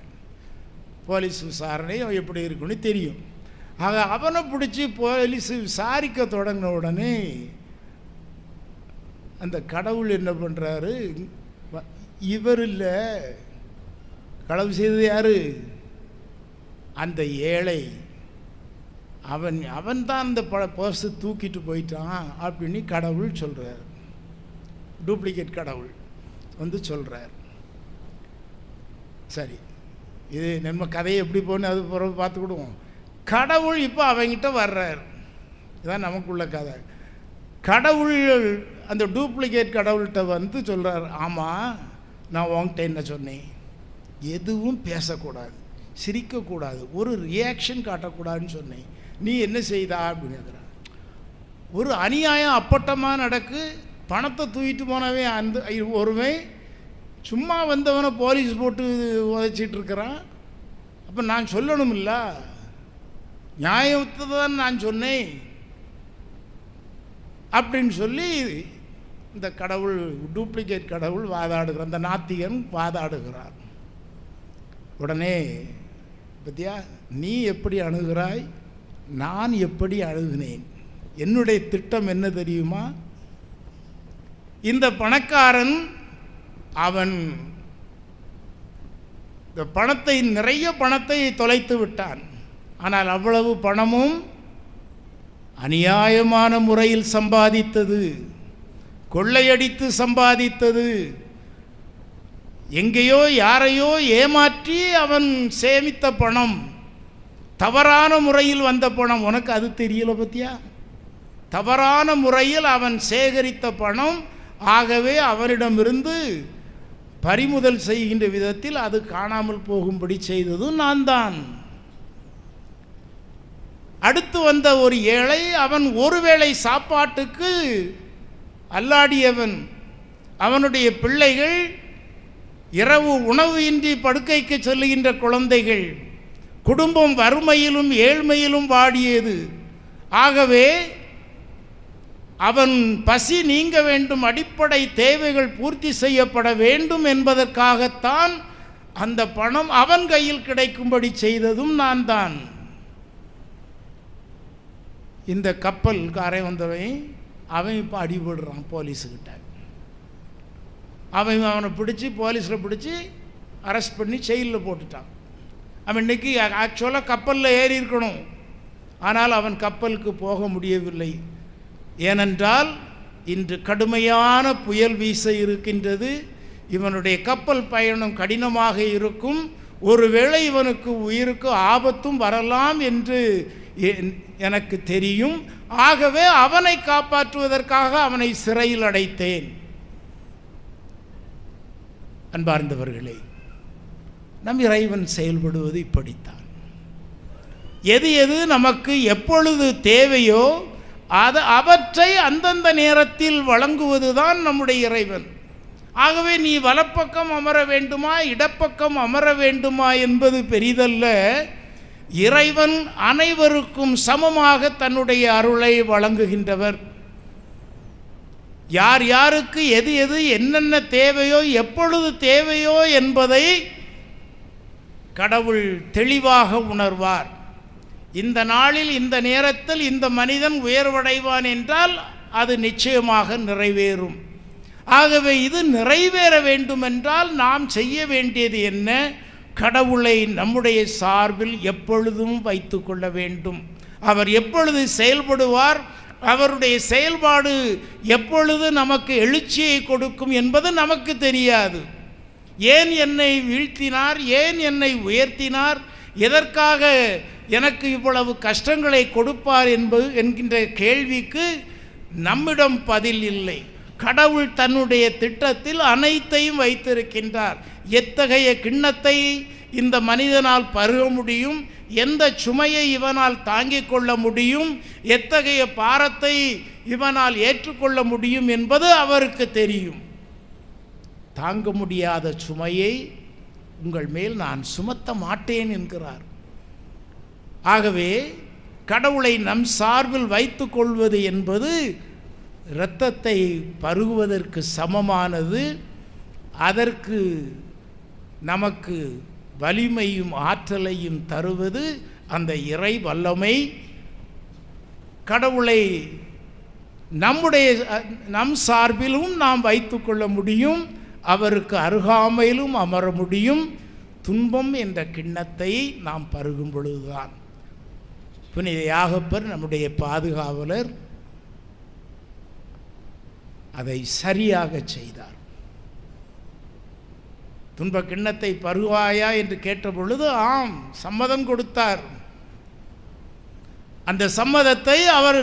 போலீஸ் விசாரணை எப்படி இருக்குன்னு தெரியும். ஆக அவனை பிடிச்சி போலீஸ் விசாரிக்க தொடங்கின உடனே அந்த கடவுள் என்ன பண்ணுறாரு, இவர் இல்லை, களவு செய்தது யார்? அந்த ஏழை. அவன் தான் அந்த பர்ஸை தூக்கிட்டு போயிட்டான் அப்படின்னு கடவுள் சொல்கிறார். டூப்ளிகேட் கடவுள் வந்து சொல்கிறார். சரி, இது நம்ம கதையை எப்படி போகணும் அது பிறகு பார்த்துக்கிடுவோம். கடவுள் இப்போ அவங்கிட்ட வர்றார். இதுதான் நமக்குள்ள கதை. கடவுள் அந்த டூப்ளிகேட் கடவுள்கிட்ட வந்து சொல்கிறார், ஆமாம் நான் உன்கிட்ட என்ன சொன்னேன், எதுவும் பேசக்கூடாது, சிரிக்கக்கூடாது, ஒரு ரியாக்ஷன் காட்டக்கூடாதுன்னு சொன்னேன், நீ என்ன செய்தா அப்படின்னு கேட்குறான். ஒரு அநியாயம் அப்பட்டமாக நடக்கு, பணத்தை தூக்கிட்டு போனவே அந்த ஒருவன் சும்மா வந்தவனை போலீஸ் போட்டு உதைச்சிட்டு இருக்கிறான். அப்போ நான் சொல்லணும் இல்ல, நியாயத்தை தான் நான் சொன்னேன் அப்படின்னு சொல்லி இந்த கடவுள், டூப்ளிகேட் கடவுள் வாதாடுகிறார். அந்த நாத்திகன் வாதாடுகிறார். உடனே பத்தியா, நீ எப்படி அணுகிறாய், நான் எப்படி அணுகினேன், என்னுடைய திட்டம் என்ன தெரியுமா? இந்த பணக்காரன் அவன் இந்த பணத்தை, நிறைய பணத்தை தொலைத்து விட்டான். ஆனால் அவ்வளவு பணமும் அநியாயமான முறையில் சம்பாதித்தது, கொள்ளையடித்து சம்பாதித்தது, எங்கேயோ யாரையோ ஏமாற்றி அவன் சேமித்த பணம், தவறான முறையில் வந்த பணம். உனக்கு அது தெரியல பத்தியா? தவறான முறையில் அவன் சேகரித்த பணம். ஆகவே அவனிடமிருந்து பறிமுதல் செய்கின்ற விதத்தில் அது காணாமல் போகும்படி செய்ததும் நான் தான். அடுத்து வந்த ஒரு ஏழை, அவன் ஒருவேளை சாப்பாட்டுக்கு அல்லாடியவன். அவனுடைய பிள்ளைகள், இரவு உணவு இன்றி படுக்கைக்கு செல்லுகின்ற குழந்தைகள், குடும்பம் வறுமையிலும் ஏழ்மையிலும் வாடியது. ஆகவே அவன் பசி நீங்க வேண்டும், அடிப்படை தேவைகள் பூர்த்தி செய்யப்பட வேண்டும் என்பதற்காகத்தான் அந்த பணம் அவன் கையில் கிடைக்கும்படி செய்ததும் நான் தான். இந்த கப்பல்காரை வந்தவன், அவன் இப்போ அடிபடுறான் போலீஸுக்கிட்ட. அவனை பிடிச்சி போலீஸில் பிடிச்சி அரெஸ்ட் பண்ணி ஜெயிலில் போட்டுட்டான். அவன் இன்றைக்கி ஆக்சுவலாக கப்பலில் ஏறி இருக்கணும், ஆனால் அவன் கப்பலுக்கு போக முடியவில்லை. ஏனென்றால் இன்று கடுமையான புயல் வீச இருக்கின்றது. இவனுடைய கப்பல் பயணம் கடினமாக இருக்கும். ஒருவேளை இவனுக்கு உயிருக்கு ஆபத்தும் வரலாம் என்று எனக்கு தெரியும். ஆகவே அவனை காப்பாற்றுவதற்காக அவனை சிறையில் அடைத்தேன். அன்பார்ந்தவர்களே, நம் இறைவன் செயல்படுவது இப்படித்தான். எது எது நமக்கு எப்பொழுது தேவையோ அவற்றை அந்தந்த நேரத்தில் வழங்குவதுதான் நம்முடைய இறைவன். ஆகவே நீ வலப்பக்கம் அமர வேண்டுமா இடப்பக்கம் அமர வேண்டுமா என்பது பெரிதல்ல. இறைவன் அனைவருக்கும் சமமாக தன்னுடைய அருளை வழங்குகின்றவர். யார் யாருக்கு எது எது என்னென்ன தேவையோ எப்பொழுது தேவையோ என்பதை கடவுள் தெளிவாக உணர்வார். இந்த நாளில் இந்த நேரத்தில் இந்த மனிதன் உயர்வடைவான் என்றால் அது நிச்சயமாக நிறைவேறும். ஆகவே இது நிறைவேற வேண்டுமென்றால் நாம் செய்ய வேண்டியது என்ன? கடவுளை நம்முடைய சார்பில் எப்பொழுதும் வைத்து கொள்ள வேண்டும். அவர் எப்பொழுது செயல்படுவார், அவருடைய செயல்பாடு எப்பொழுது நமக்கு எழுச்சியை கொடுக்கும் என்பது நமக்கு தெரியாது. ஏன் என்னை வீழ்த்தினார், ஏன் என்னை உயர்த்தினார், எதற்காக எனக்கு இவ்வளவு கஷ்டங்களை கொடுப்பார் என்கின்ற கேள்விக்கு நம்மிடம் பதில் இல்லை. கடவுள் தன்னுடைய திட்டத்தில் அனைத்தையும் வைத்திருக்கின்றார். எத்தகைய கிண்ணத்தை இந்த மனிதனால் பருக முடியும், எந்த சுமையை இவனால் தாங்கிக் கொள்ள முடியும், எத்தகைய பாரத்தை இவனால் ஏற்றுக்கொள்ள முடியும் என்பது அவருக்கு தெரியும். தாங்க முடியாத சுமையை உங்கள் மேல் நான் சுமத்த மாட்டேன் என்கிறார். ஆகவே கடவுளை நம் சார்பில் வைத்து கொள்வது என்பது இரத்தத்தை பருகுவதற்கு சமமானது. அதற்கு நமக்கு வலிமையும் ஆற்றலையும் தருவது அந்த இறை வல்லமை. கடவுளை நம் சார்பிலும் நாம் வைத்து கொள்ள முடியும், அவருக்கு அருகாமையிலும் அமர முடியும். துன்பம் என்ற கிண்ணத்தை நாம் பருகும் பொழுதுதான். புனித யாகப்பர் நம்முடைய பாதுகாவலர் அதை சரியாக செய்தார். துன்ப கிண்ணத்தை பருவாயா என்று கேட்ட பொழுது ஆம் சம்மதம் கொடுத்தார். அந்த சம்மதத்தை அவர்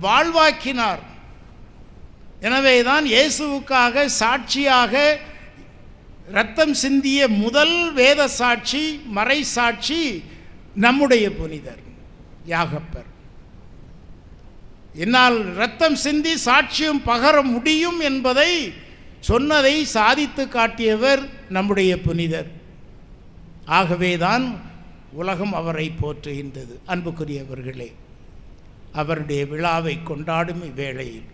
வாழ்வாக்கினார். எனவேதான் இயேசுவுக்காக சாட்சியாக இரத்தம் சிந்திய முதல் வேத சாட்சி, மறை சாட்சி நம்முடைய புனிதர் யாகப்பர். என்னால் இரத்தம் சிந்தி சாட்சியம் பகர முடியும் என்பதை சொன்னதை சாதித்து காட்டியவர் நம்முடைய புனிதர். ஆகவேதான் உலகம் அவரை போற்றுகின்றது. அன்புக்குரியவர்களே, அவருடைய விழாவை கொண்டாடும் இவ்வேளையில்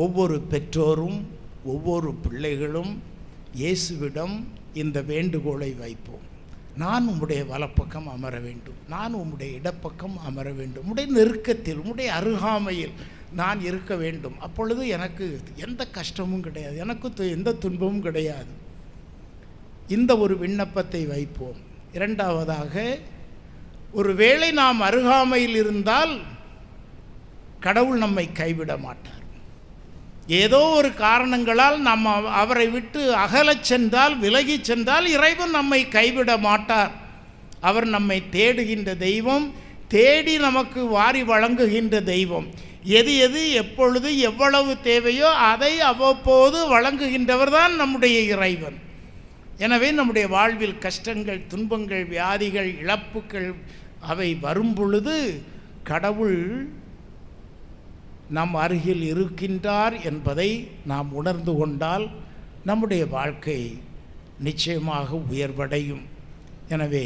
ஒவ்வொரு பெற்றோரும் ஒவ்வொரு பிள்ளைகளும் இயேசுவிடம் இந்த வேண்டுகோளை வைப்போம். நான் உம்முடைய வலப்பக்கம் அமர வேண்டும், நான் உம்முடைய இடப்பக்கம் அமர வேண்டும், உம்முடைய நெருக்கத்தில் உம்முடைய அருகாமையில் நான் இருக்க வேண்டும். அப்பொழுது எனக்கு எந்த கஷ்டமும் கிடையாது, எனக்கு எந்த துன்பமும் கிடையாது. இந்த ஒரு விண்ணப்பத்தை வைப்போம். இரண்டாவதாக, ஒருவேளை நாம் அருகாமையில் இருந்தால் கடவுள் நம்மை கைவிட மாட்டார். ஏதோ ஒரு காரணங்களால் நாம் அவரை விட்டு அகலச் சென்றால், விலகிச் சென்றால் இறைவன் நம்மை கைவிட மாட்டார். அவர் நம்மை தேடுகின்ற தெய்வம், தேடி நமக்கு வாரி வழங்குகின்ற தெய்வம். எது எது எப்பொழுது எவ்வளவு தேவையோ அதை அவ்வப்போது வழங்குகின்றவர் தான் நம்முடைய இறைவன். எனவே நம்முடைய வாழ்வில் கஷ்டங்கள், துன்பங்கள், வியாதிகள், இழப்புகள் அவை வரும் பொழுது கடவுள் நம் அருகில் இருக்கின்றார் என்பதை நாம் உணர்ந்து கொண்டால் நம்முடைய வாழ்க்கை நிச்சயமாக உயர்வடையும். எனவே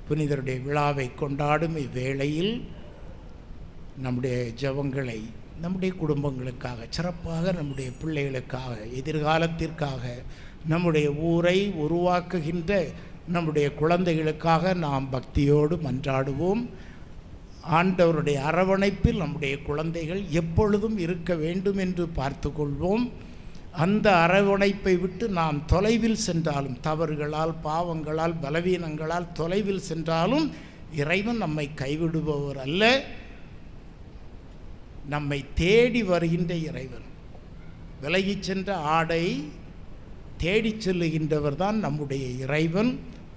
புனிதருடைய விழாவை கொண்டாடும் இவ்வேளையில் நம்முடைய ஜெபங்களை நம்முடைய குடும்பங்களுக்காக, சிறப்பாக நம்முடைய பிள்ளைகளுக்காக, எதிர்காலத்திற்காக, நம்முடைய ஊரை உருவாக்குகின்ற நம்முடைய குழந்தைகளுக்காக நாம் பக்தியோடு மன்றாடுவோம். ஆண்டவருடைய அரவணைப்பில் நம்முடைய குழந்தைகள் எப்பொழுதும் இருக்க வேண்டும் என்று பார்த்து கொள்வோம். அந்த அரவணைப்பை விட்டு நாம் தொலைவில் சென்றாலும், தவறுகளால், பாவங்களால், பலவீனங்களால் தொலைவில் சென்றாலும் இறைவன் நம்மை கைவிடுபவர் அல்ல. நம்மை தேடி வருகின்ற இறைவன். விலகிச் சென்ற ஆடை தேடி செல்லுகின்றவர் தான் நம்முடைய இறைவன்.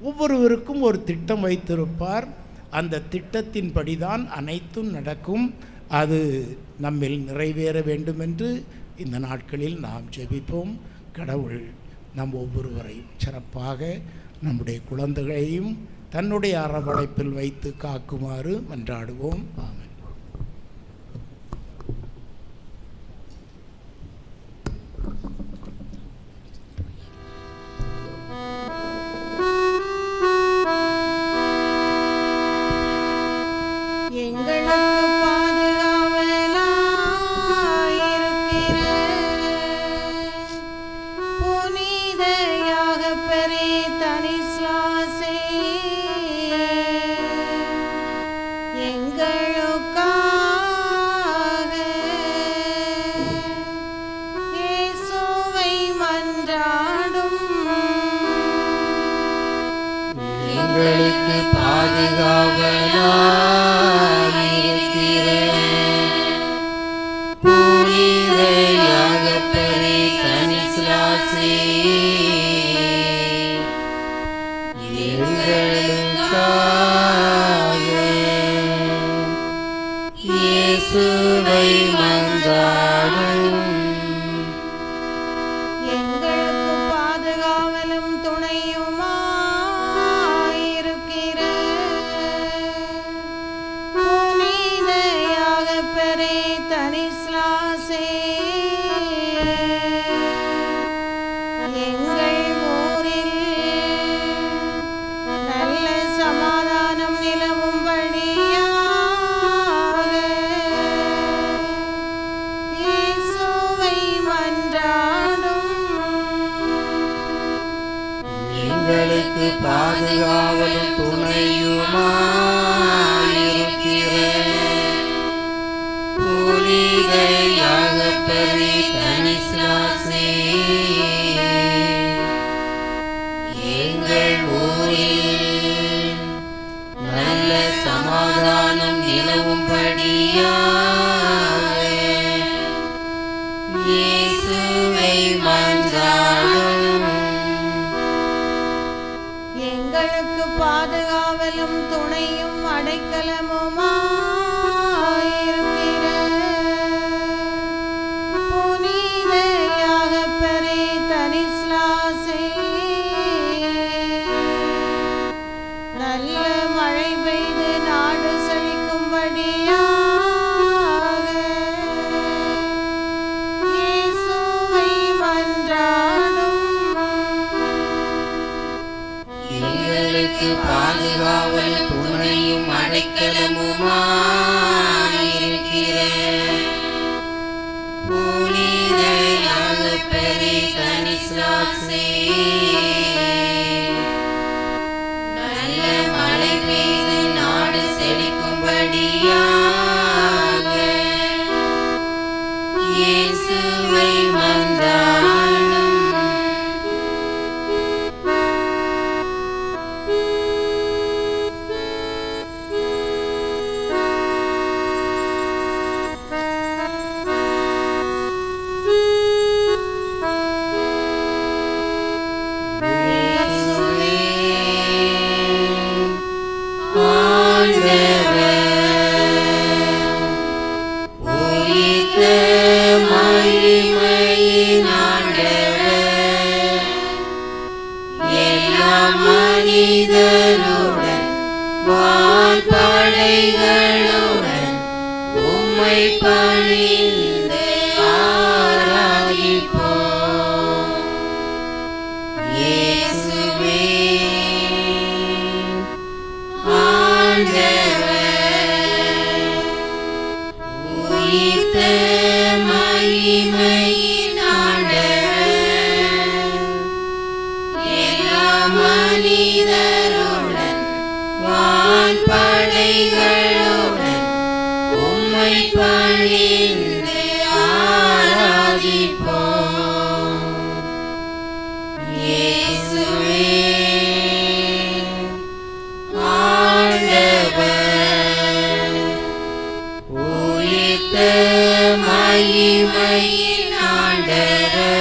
ஒவ்வொருவருக்கும் ஒரு திட்டம் வைத்திருப்பார். அந்த திட்டத்தின்படி தான் அனைத்தும் நடக்கும். அது நம்மில் நிறைவேற வேண்டும் என்று இந்த நாட்களில் நாம் ஜெபிப்போம். கடவுள் நம் ஒவ்வொருவரையும் சிறப்பாக நம்முடைய குழந்தைகளையும் தன்னுடைய அரவணைப்பில் வைத்து காக்குமாறு மன்றாடுவோம். ஆமென். பாதுகாவலும் துணையுமாயிருக்கிற புனித யாகப்பரி தனிஸ்லாசே, எங்கள் ஊரில் நல்ல சமாதானம் நிலவும்படியாக இயேசுவை மன்றாடும். எங்களுக்கு பாதுகாவலும் துணையும் அடைக்கலமுமாயிருக்கிற புனித உம்மை பணிந்து ஆராதிப்போம். இயேசுவே ஆண்டவர், உயிர்த்த மகிமையின் ஆண்டவர், எல்லா மனிதருடன் வான்படைகளுடன் உம்மை பணிந்து ஆராதிப்போம். இயேசுவே ஆண்டவர், உயிர்த்த மகிமையின் ஆண்டவர்,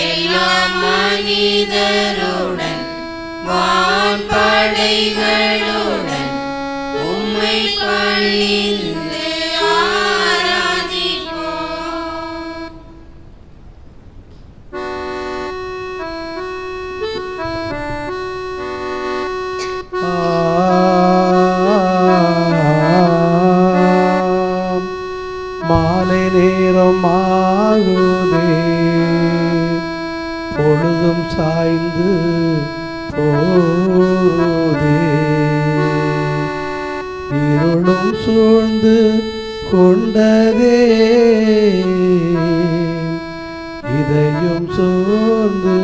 எல்லா மனிதருடன் வான்படைகளுடன் உம்மை பணிந்து ஆராதிப்போம். மாலை நேரம் ஆகுதே, பொழுதும் சாய்ந்து போதே, இருளும் சூழ்ந்து கொண்டதே, இதையும் சூழ்ந்து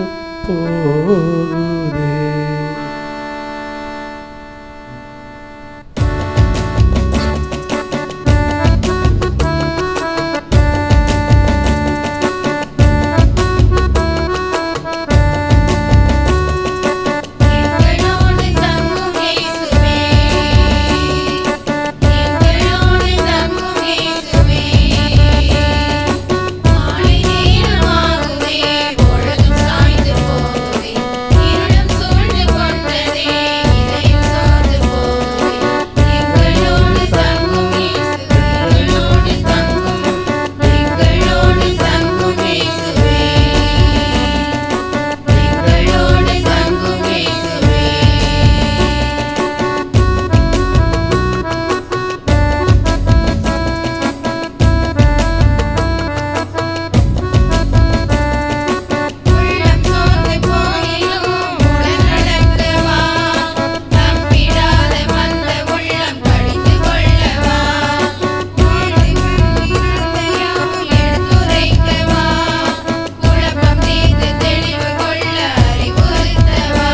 போகுதே. எங்களோடு தங்கும் இயேசுவே, எங்களோடு தங்கும் இயேசுவே, மாலை நேரமாகுதே, பொழுதும் சாய்ந்து போகுதே, இருளும் சூழ்ந்து கொண்டதே, இதயம் சோர்ந்து போகுதே. எங்களோடு தங்கும் இயேசுவே, எங்களோடு தங்கும் இயேசுவே, எங்களோடு தங்கும் இயேசுவே. உள்ளம் சோர்ந்து போயினும் உடன் நடக்கவா, தப்பிடாத வந்த உள்ளம் கடிந்து கொள்ளவா, யாவும் எடுத்துரைக்கவா, குழப்பம் தீர்த்து தெளிவு கொள்ள அறிவுறுத்தவா,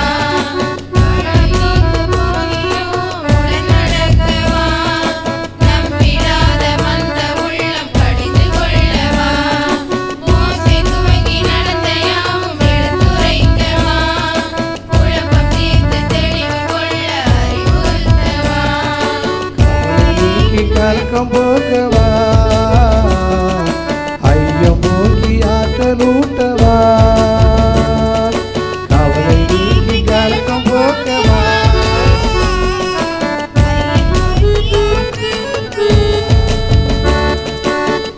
நீந்து போயினும் உடன் நடக்கவா, தப்பிடாத வந்த உள்ளம் கடிந்து கொள்ளவா, மோசே துவங்கி நடந்த யாவும் எடுத்துரைக்கவா, குழப்பம் தீர்த்து தெளிவு கொள்ள அறிவுறுத்தவா. நீக்கி கலக்கம் போக்கவா, ஐயம் போக்கி ஆற்றலூட்டவா, கவலை நீக்கி கலக்கம் போக்கவா.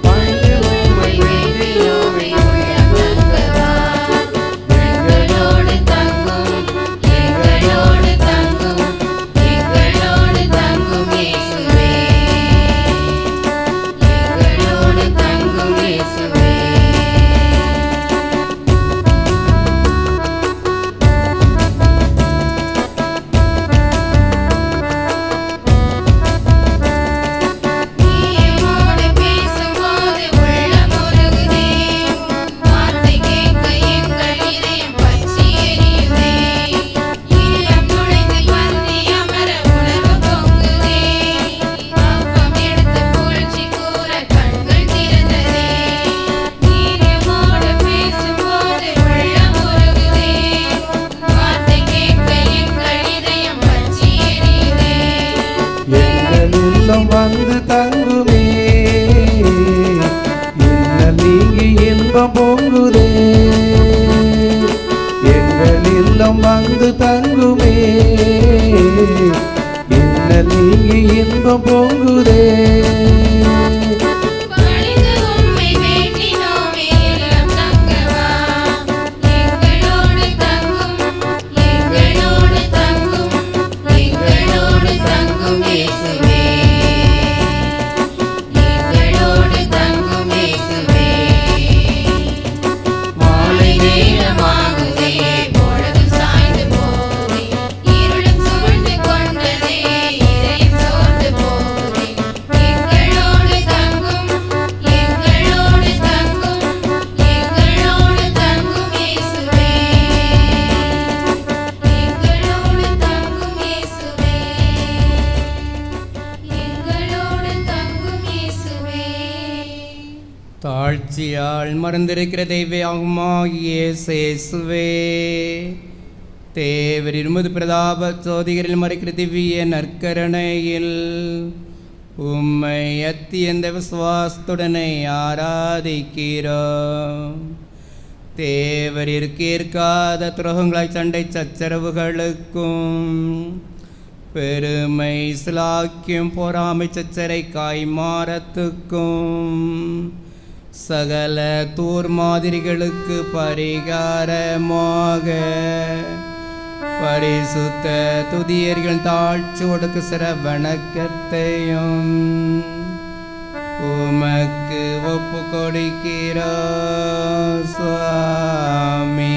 பணிந்து உம்மை வேண்டியோரை உள்ளம் தங்கவா, எங்களோடு தங்கும், எங்களோடு தங்கும், எங்களோடு தங்கும் இயேசுவே, எங்களோடு தங்கும் இயேசுவே. நீ எம்மோடு பேசும்போது உள்ளம் உருகுதே, வார்த்தை கேட்க எங்கள் இதயம் பற்றி எரியுதே, இல்லம் நுழைந்து பந்தி அமர உணர்வு பொங்குதே, அப்பம் எடுத்து புகழ்ச்சி கூற கண்கள் திறந்ததே. நீர் எம்மோடு பேசும்போது உள்ளம் உருகுதே, வார்த்தை கேட்க எங்கள் இதயம் பற்றி எரியுதே. எங்கள் இல்லம் வந்து தங்குமே, இன்னல் நீங்கி இன்பம் பொங்குதே, எங்கள் இல்லம் வந்து தங்குமே, இன்னல் நீங்கி இன்பம் பொங்குதே. பணிந்து உம்மை வேண்டினோமே, இல்லம் தங்கவா, எங்களோடு தங்கும், எங்களோடு தங்கும், எங்களோடு தங்கும் இயேசுவே, தாழ்ச்சியால் மறந்திருக்கிற தெய்வமாகிய இயேசுவே, தேவர் இருமது பிரதாப சோதிகரில் மறைக்கிற திவ்ய நற்கரணையில் உம்மை அத்தியந்த விசுவாசத்துடனே ஆராதிக்கிறோம். தேவரிற்கு ஏற்காத துரோகங்களாய் சண்டை சச்சரவுகளுக்கும் பெருமை சிலாக்கியம் பொறாமை சச்சரை காய்மாரத்துக்கும் சகல தூர் மாதிரிகளுக்கு பரிகாரமாக பரிசுத்த துதியர்கள் தாழ்ச்சி ஒடுக்கு சிற வணக்கத்தையும் உமக்கு ஒப்பு கொடுக்கிறோம் சுவாமி.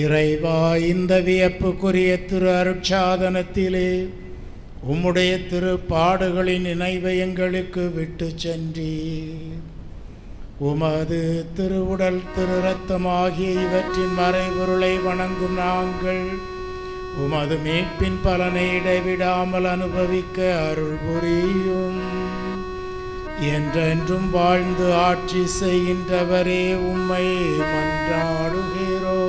இறைவா, இந்த வியப்புக்குரிய திரு அருட்சாதனத்திலே உம்முடைய திருப்பாடுகளின் நினைவை எங்களுக்கு விட்டு சென்றீர். உமது திருவுடல் திரு இரத்தமாகிய இவற்றின் மறைபொருளை வணங்கும் நாங்கள் உமது மீட்பின் பலனை இடைவிடாமல் அனுபவிக்க அருள் புரியும். என்றென்றும் வாழ்ந்து ஆட்சி செய்கின்றவரே உம்மை மன்றாடுகிறோம்.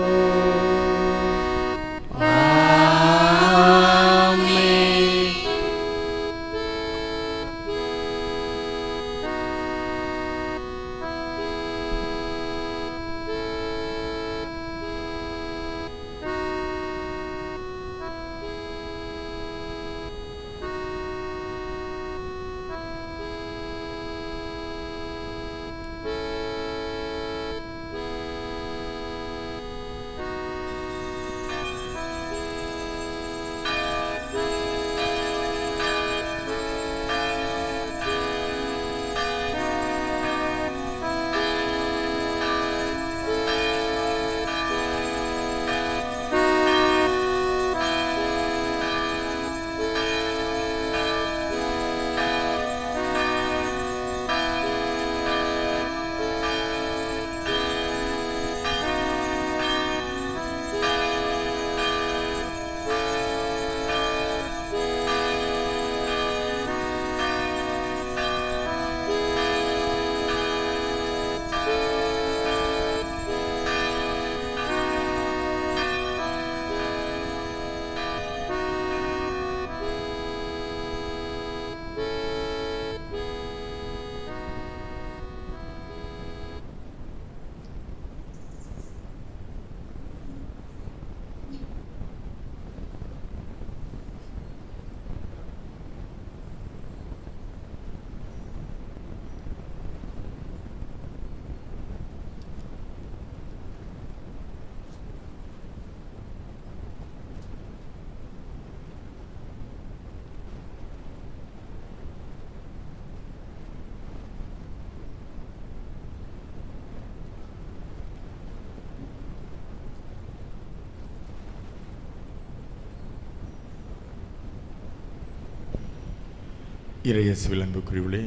இறையேசுவில் அன்புக்குரியவர்களே,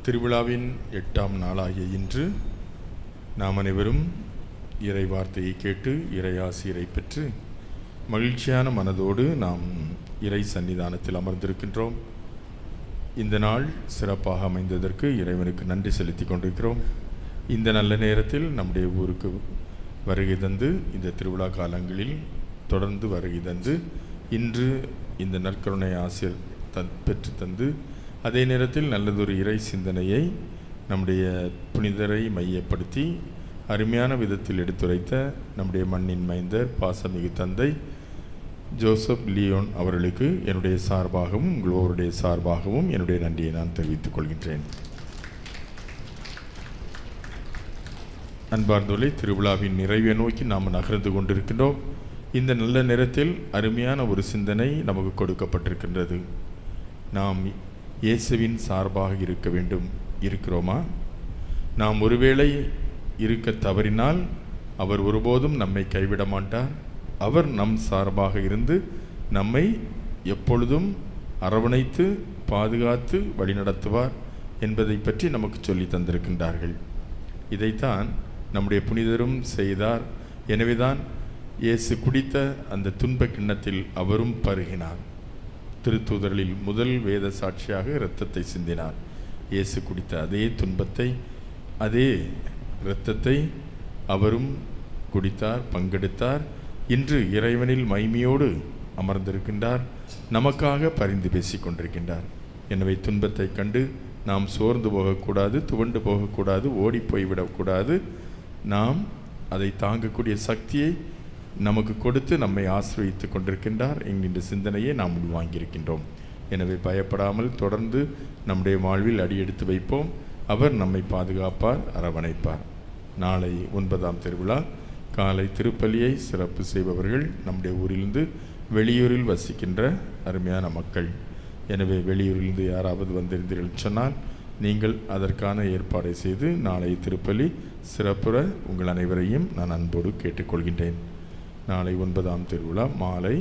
திருவிழாவின் 8ஆம் நாளாகிய இன்று நாம் அனைவரும் இறை வார்த்தையை கேட்டு இறை ஆசிரை பெற்று மகிழ்ச்சியான மனதோடு நாம் இறை சன்னிதானத்தில் அமர்ந்திருக்கின்றோம். இந்த நாள் சிறப்பாக அமைந்ததற்கு இறைவனுக்கு நன்றி செலுத்தி கொண்டிருக்கிறோம். இந்த நல்ல நேரத்தில் நம்முடைய ஊருக்கு வருகை தந்து இந்த திருவிழா காலங்களில் தொடர்ந்து வருகை தந்து இன்று இந்த நற்கருணை ஆசிர் பெற்று தந்து அதே நேரத்தில் நல்லதொரு இறை சிந்தனையை நம்முடைய புனிதரை மையப்படுத்தி அருமையான விதத்தில் எடுத்துரைத்த நம்முடைய மண்ணின் மைந்தர் பாசமிகு தந்தை ஜோசப் லியோன் அவர்களுக்கு என்னுடைய சார்பாகவும் உங்களுடைய சார்பாகவும் என்னுடைய நன்றியை நான் தெரிவித்துக் கொள்கின்றேன். அன்பார்ந்தோரை, திருவிழாவின் நிறைவை நோக்கி நாம் நகர்ந்து கொண்டிருக்கின்றோம். இந்த நல்ல நேரத்தில் அருமையான ஒரு சிந்தனை நமக்கு கொடுக்கப்பட்டிருக்கின்றது. நாம் இயேசுவின் சார்பாக இருக்க வேண்டும். இருக்கிறோமா? நாம் ஒருவேளை இருக்க தவறினால் அவர் ஒருபோதும் நம்மை கைவிட மாட்டார். அவர் நம் சார்பாக இருந்து நம்மை எப்பொழுதும் அரவணைத்து பாதுகாத்து வழிநடத்துவார் என்பதை பற்றி நமக்கு சொல்லி தந்திருக்கின்றார்கள். இதைத்தான் நம்முடைய புனிதரும் செய்தார். எனவேதான் இயேசு குடித்த அந்த துன்ப கிண்ணத்தில் அவரும் பருகினார். திருத்தூதர்களில் முதல் வேத சாட்சியாக இரத்தத்தை சிந்தினார். இயேசு குடித்த அதே துன்பத்தை, அதே இரத்தத்தை அவரும் குடித்தார், பங்கெடுத்தார். இன்று இறைவனில் மகிமையோடு அமர்ந்திருக்கின்றார். நமக்காக பரிந்து பேசிக் கொண்டிருக்கின்றார். எனவே துன்பத்தை கண்டு நாம் சோர்ந்து போகக்கூடாது, துவண்டு போகக்கூடாது, ஓடிப்போய்விடக்கூடாது. நாம் அதை தாங்கக்கூடிய சக்தியை நமக்கு கொடுத்து நம்மை ஆசிர்வதித்து கொண்டிருக்கின்றார் என்கின்ற சிந்தனையை நாம் உள்வாங்கியிருக்கின்றோம். எனவே பயப்படாமல் தொடர்ந்து நம்முடைய வாழ்வில் அடியெடுத்து வைப்போம். அவர் நம்மை பாதுகாப்பார், அரவணைப்பார். நாளை 9ஆம் திருவிழா காலை திருப்பலியை சிறப்பு செய்பவர்கள் நம்முடைய ஊரிலிருந்து வெளியூரில் வசிக்கின்ற அருமையான மக்கள். எனவே வெளியூரிலிருந்து யாராவது வந்திருந்தீர்கள் சொன்னால் நீங்கள் அதற்கான ஏற்பாடை செய்து நாளை திருப்பலி சிறப்புற உங்கள் அனைவரையும் நான் அன்போடு கேட்டுக்கொள்கின்றேன். நாளை 9ஆம் திருவிழா மாலை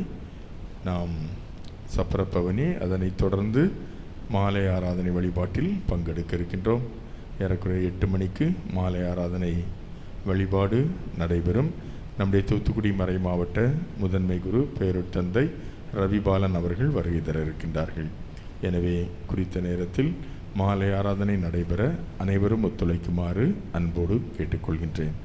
நாம் சப்பரப்பவனி, அதனைத் தொடர்ந்து மாலை ஆராதனை வழிபாட்டில் பங்கெடுக்க இருக்கின்றோம். ஏறக்குறைய 8 மணிக்கு மாலை ஆராதனை வழிபாடு நடைபெறும். நம்முடைய தூத்துக்குடி மறை மாவட்ட முதன்மை குரு பேருத்தந்தை ரவிபாலன் அவர்கள் வருகை தர இருக்கின்றார்கள். எனவே குறித்த நேரத்தில் மாலை ஆராதனை நடைபெற அனைவரும் ஒத்துழைக்குமாறு அன்போடு கேட்டுக்கொள்கின்றேன்.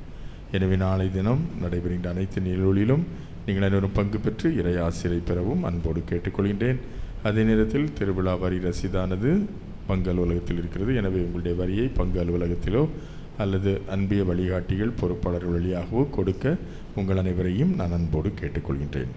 எனவே நாளை தினம் நடைபெறுகின்ற அனைத்து நிகழ்வுகளிலும் நீங்கள் அனைவரும் பங்கு பெற்று இறை ஆசிரியை பெறவும் அன்போடு கேட்டுக்கொள்கின்றேன். அதே நேரத்தில் திருவிழா வரி ரசீதானது பங்கு அலுவலகத்தில் இருக்கிறது. எனவே உங்களுடைய வரியை பங்கு அலுவலகத்திலோ அல்லது அன்பிய வழிகாட்டிகள் பொறுப்பாளர் வழியாகவோ கொடுக்க உங்கள் அனைவரையும் நான் அன்போடு கேட்டுக்கொள்கின்றேன்.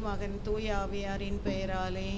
மகன் தூய ஆவியாரின் பெயராலே